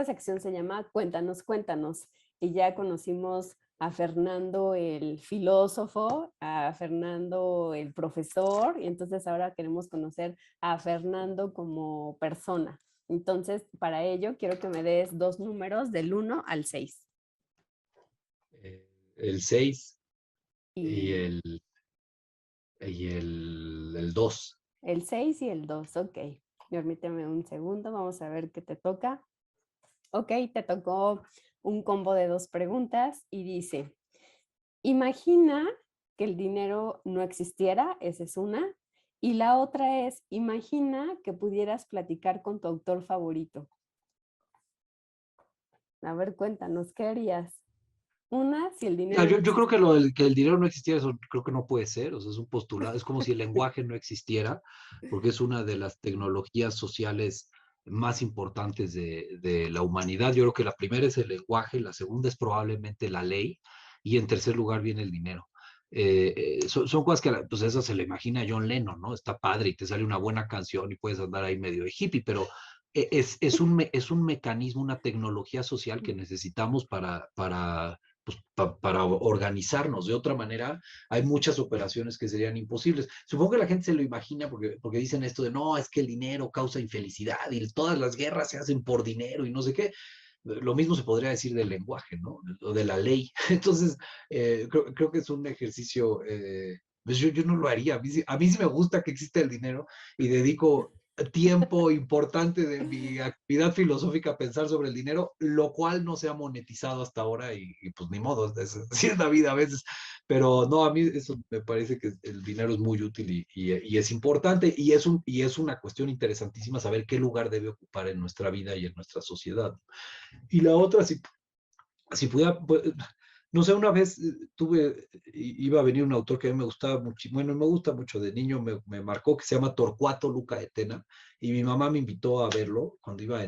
sección se llama Cuéntanos, cuéntanos. Y ya conocimos a Fernando el filósofo, a Fernando el profesor, y entonces ahora queremos conocer a Fernando como persona. Entonces, para ello, quiero que me des 2 números del 1 al 6. El 6 y Y el 2. el 6 y el 2, ok. Permíteme un segundo, vamos a ver qué te toca. Ok, te tocó un combo de 2 preguntas y dice, imagina que el dinero no existiera, esa es una. Y la otra es, imagina que pudieras platicar con tu autor favorito. A ver, cuéntanos, ¿qué harías? Una, si el dinero no Yo creo que existiera. que el dinero no existiera, eso creo que no puede ser, o sea, es un postulado, es como si el lenguaje no existiera, porque es una de las tecnologías sociales más importantes de la humanidad. Yo creo que la primera es el lenguaje, la segunda es probablemente la ley, y en tercer lugar viene el dinero. Son cosas que pues eso se le imagina a John Lennon, ¿no? Está padre y te sale una buena canción y puedes andar ahí medio de hippie, pero es un mecanismo, una tecnología social que necesitamos pues, para organizarnos. De otra manera, hay muchas operaciones que serían imposibles. Supongo que la gente se lo imagina porque dicen esto de, no, es que el dinero causa infelicidad y todas las guerras se hacen por dinero y no sé qué. Lo mismo se podría decir del lenguaje, ¿no? O de la ley. Entonces, creo que es un ejercicio, pues yo no lo haría. A mí sí me gusta que exista el dinero y dedico tiempo importante de mi actividad filosófica a pensar sobre el dinero, lo cual no se ha monetizado hasta ahora y pues ni modo, así es la vida a veces, pero no, a mí eso me parece que el dinero es muy útil y es importante y es una cuestión interesantísima saber qué lugar debe ocupar en nuestra vida y en nuestra sociedad. Y la otra, si pudiera, pues, no sé, una vez iba a venir un autor que a mí me gustaba mucho, bueno, me gusta mucho de niño, me marcó, que se llama Torcuato Luca de Tena, y mi mamá me invitó a verlo cuando iba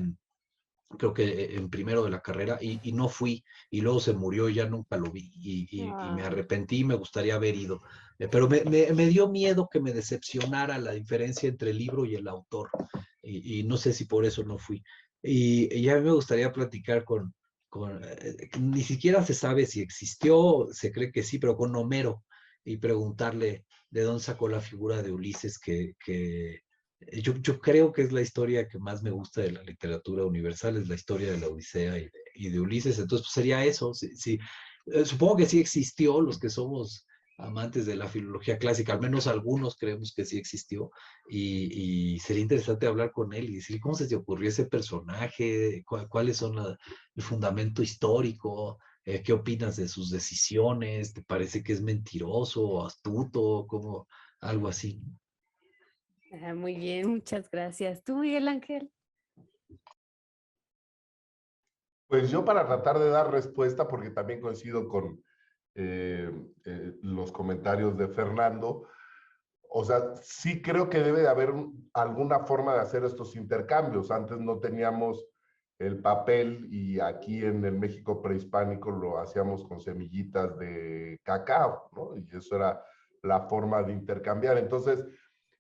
creo que en primero de la carrera, y no fui, y luego se murió y ya nunca lo vi, y me Ah, arrepentí y me gustaría haber ido. Pero me dio miedo que me decepcionara la diferencia entre el libro y el autor, y no sé si por eso no fui. Y a mí me gustaría platicar ni siquiera se sabe si existió, se cree que sí, pero con Homero, y preguntarle de dónde sacó la figura de Ulises, que yo creo que es la historia que más me gusta de la literatura universal, es la historia de la Odisea y de Ulises. Entonces, pues sería eso. Supongo que sí existió, los que somos amantes de la filología clásica, al menos algunos creemos que sí existió, y sería interesante hablar con él y decir cómo se te ocurrió ese personaje, cuáles son el fundamento histórico, qué opinas de sus decisiones, te parece que es mentiroso, astuto, como algo así. muy bien, muchas gracias. ¿Tú, Miguel Ángel? Pues yo para tratar de dar respuesta, porque también coincido con los comentarios de Fernando, o sea, sí creo que debe de haber alguna forma de hacer estos intercambios. Antes no teníamos el papel y aquí en el México prehispánico lo hacíamos con semillitas de cacao, ¿no? Y eso era la forma de intercambiar. Entonces,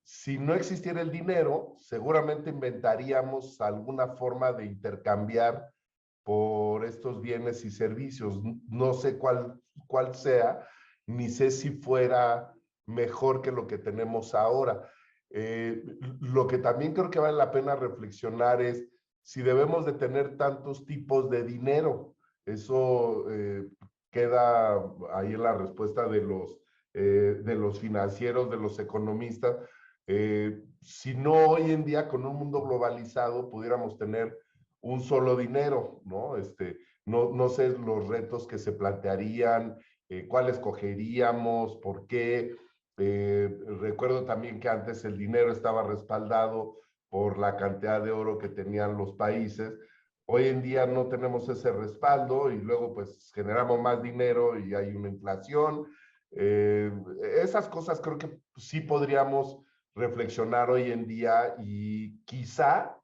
si no existiera el dinero, seguramente inventaríamos alguna forma de intercambiar por estos bienes y servicios. No sé cuál sea, ni sé si fuera mejor que lo que tenemos ahora. Lo que también creo que vale la pena reflexionar es si debemos de tener tantos tipos de dinero. Eso queda ahí en la respuesta de los financieros, de los economistas. Si no hoy en día con un mundo globalizado pudiéramos tener un solo dinero, ¿no? No sé los retos que se plantearían, cuál escogeríamos, por qué. Recuerdo también que antes el dinero estaba respaldado por la cantidad de oro que tenían los países. Hoy en día no tenemos ese respaldo y luego pues generamos más dinero y hay una inflación. Eh, Esas cosas creo que sí podríamos reflexionar hoy en día y quizá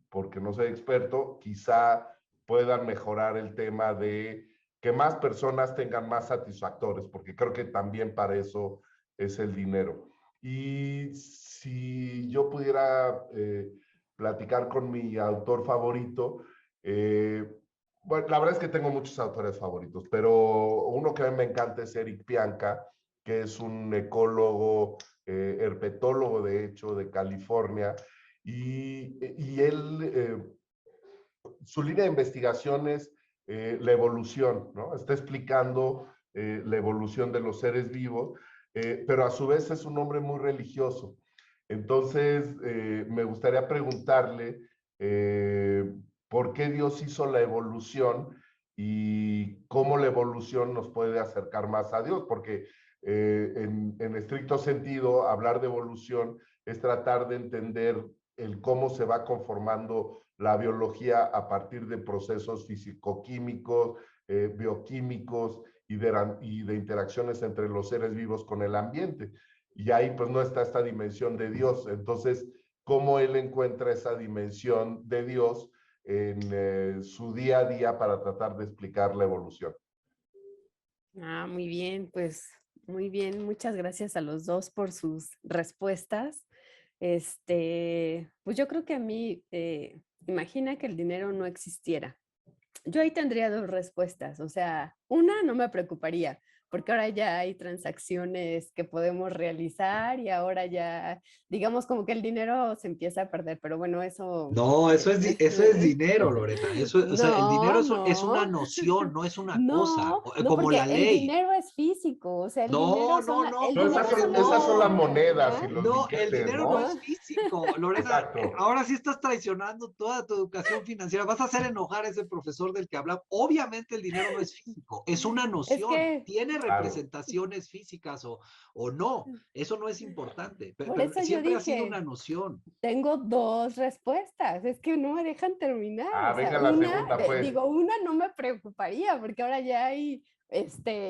porque no soy experto, quizá puedan mejorar el tema de que más personas tengan más satisfactores, porque creo que también para eso es el dinero. Y si yo pudiera platicar con mi autor favorito, bueno, la verdad es que tengo muchos autores favoritos, pero uno que a mí me encanta es Eric Pianka, que es un ecólogo, herpetólogo de hecho, de California, y él, su línea de investigación es la evolución, ¿no? Está explicando la evolución de los seres vivos, pero a su vez es un hombre muy religioso. Entonces, me gustaría preguntarle por qué Dios hizo la evolución y cómo la evolución nos puede acercar más a Dios, porque en estricto sentido, hablar de evolución es tratar de entender el cómo se va conformando la biología a partir de procesos físico-químicos, bioquímicos y de interacciones entre los seres vivos con el ambiente. Y ahí pues no está esta dimensión de Dios. Entonces, ¿cómo él encuentra esa dimensión de Dios en su día a día para tratar de explicar la evolución? Muy bien, pues muy bien. Muchas gracias a los dos por sus respuestas. Pues yo creo que a mí, imagina que el dinero no existiera. Yo ahí tendría dos respuestas. O sea, una, no me preocuparía, porque ahora ya hay transacciones que podemos realizar y ahora ya, digamos, como que el dinero se empieza a perder, pero bueno, eso... No, eso es dinero, Lorena. O sea, el dinero es una No, noción, no es una cosa, no, como porque la el ley. dinero es físico, o sea, el dinero son No, esas son las monedas y los No, billetes, el dinero no es físico, Lorena. Exacto. Ahora sí estás traicionando toda tu educación financiera. Vas a hacer enojar a ese profesor del que hablaba. Obviamente el dinero no es físico, es una noción. Tiene representaciones físicas o no. Eso no es importante, pero siempre ha sido una noción. Tengo dos respuestas, es que no me dejan terminar. Venga la segunda, pues. Digo, una no me preocuparía, porque ahora ya hay,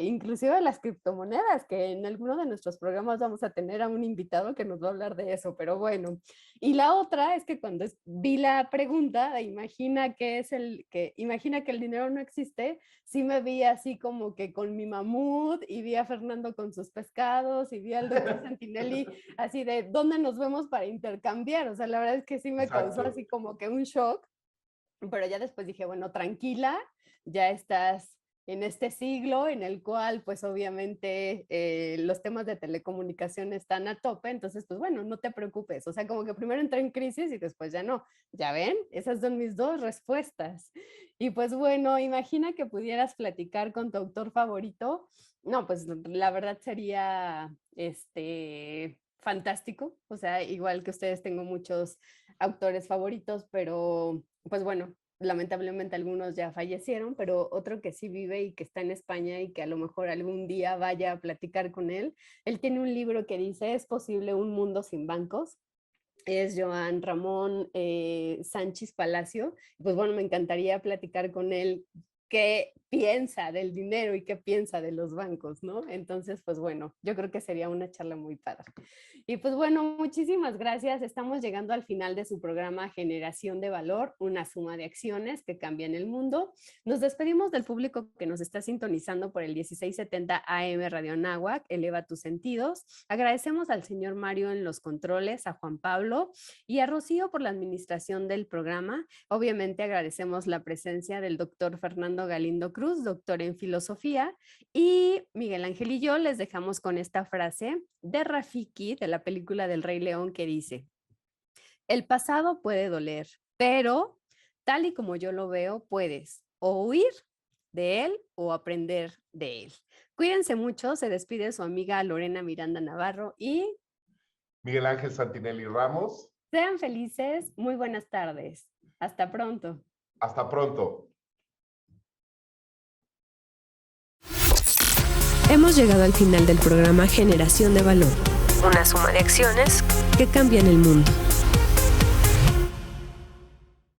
inclusive las criptomonedas, que en alguno de nuestros programas vamos a tener a un invitado que nos va a hablar de eso, pero bueno. Y la otra es que cuando vi la pregunta de imagina que el dinero no existe, sí me vi así como que con mi mamut y vi a Fernando con sus pescados y vi al doctor Santinelli así de ¿dónde nos vemos para intercambiar? O sea, la verdad es que sí me causó así como que un shock, pero ya después dije, bueno, tranquila, ya estás en este siglo en el cual pues obviamente los temas de telecomunicación están a tope, entonces pues bueno, no te preocupes, o sea, como que primero entré en crisis y después ya no, ya ven, esas son mis dos respuestas. Y pues bueno, imagina que pudieras platicar con tu autor favorito, no, pues la verdad sería fantástico, o sea, igual que ustedes tengo muchos autores favoritos, pero pues bueno, lamentablemente algunos ya fallecieron, pero otro que sí vive y que está en España y que a lo mejor algún día vaya a platicar con él. Él tiene un libro que dice ¿Es posible un mundo sin bancos? Es Joan Ramón Sánchez Palacio. Pues bueno, me encantaría platicar con él qué piensa del dinero y qué piensa de los bancos, ¿no? Entonces, pues bueno, yo creo que sería una charla muy padre. Y pues bueno, muchísimas gracias. Estamos llegando al final de su programa Generación de Valor, una suma de acciones que cambian el mundo. Nos despedimos del público que nos está sintonizando por el 1670 AM Radio Anáhuac, Eleva tus sentidos. Agradecemos al señor Mario en los controles, a Juan Pablo y a Rocío por la administración del programa. Obviamente agradecemos la presencia del doctor Fernando Galindo Cruz, doctor en filosofía, y Miguel Ángel y yo les dejamos con esta frase de Rafiki de la película del Rey León que dice: el pasado puede doler, pero tal y como yo lo veo, puedes o huir de él o aprender de él. Cuídense mucho, se despide su amiga Lorena Miranda Navarro y Miguel Ángel Santinelli Ramos. Sean felices, muy buenas tardes. Hasta pronto. Hasta pronto. Hemos llegado al final del programa Generación de Valor. Una suma de acciones que cambian el mundo.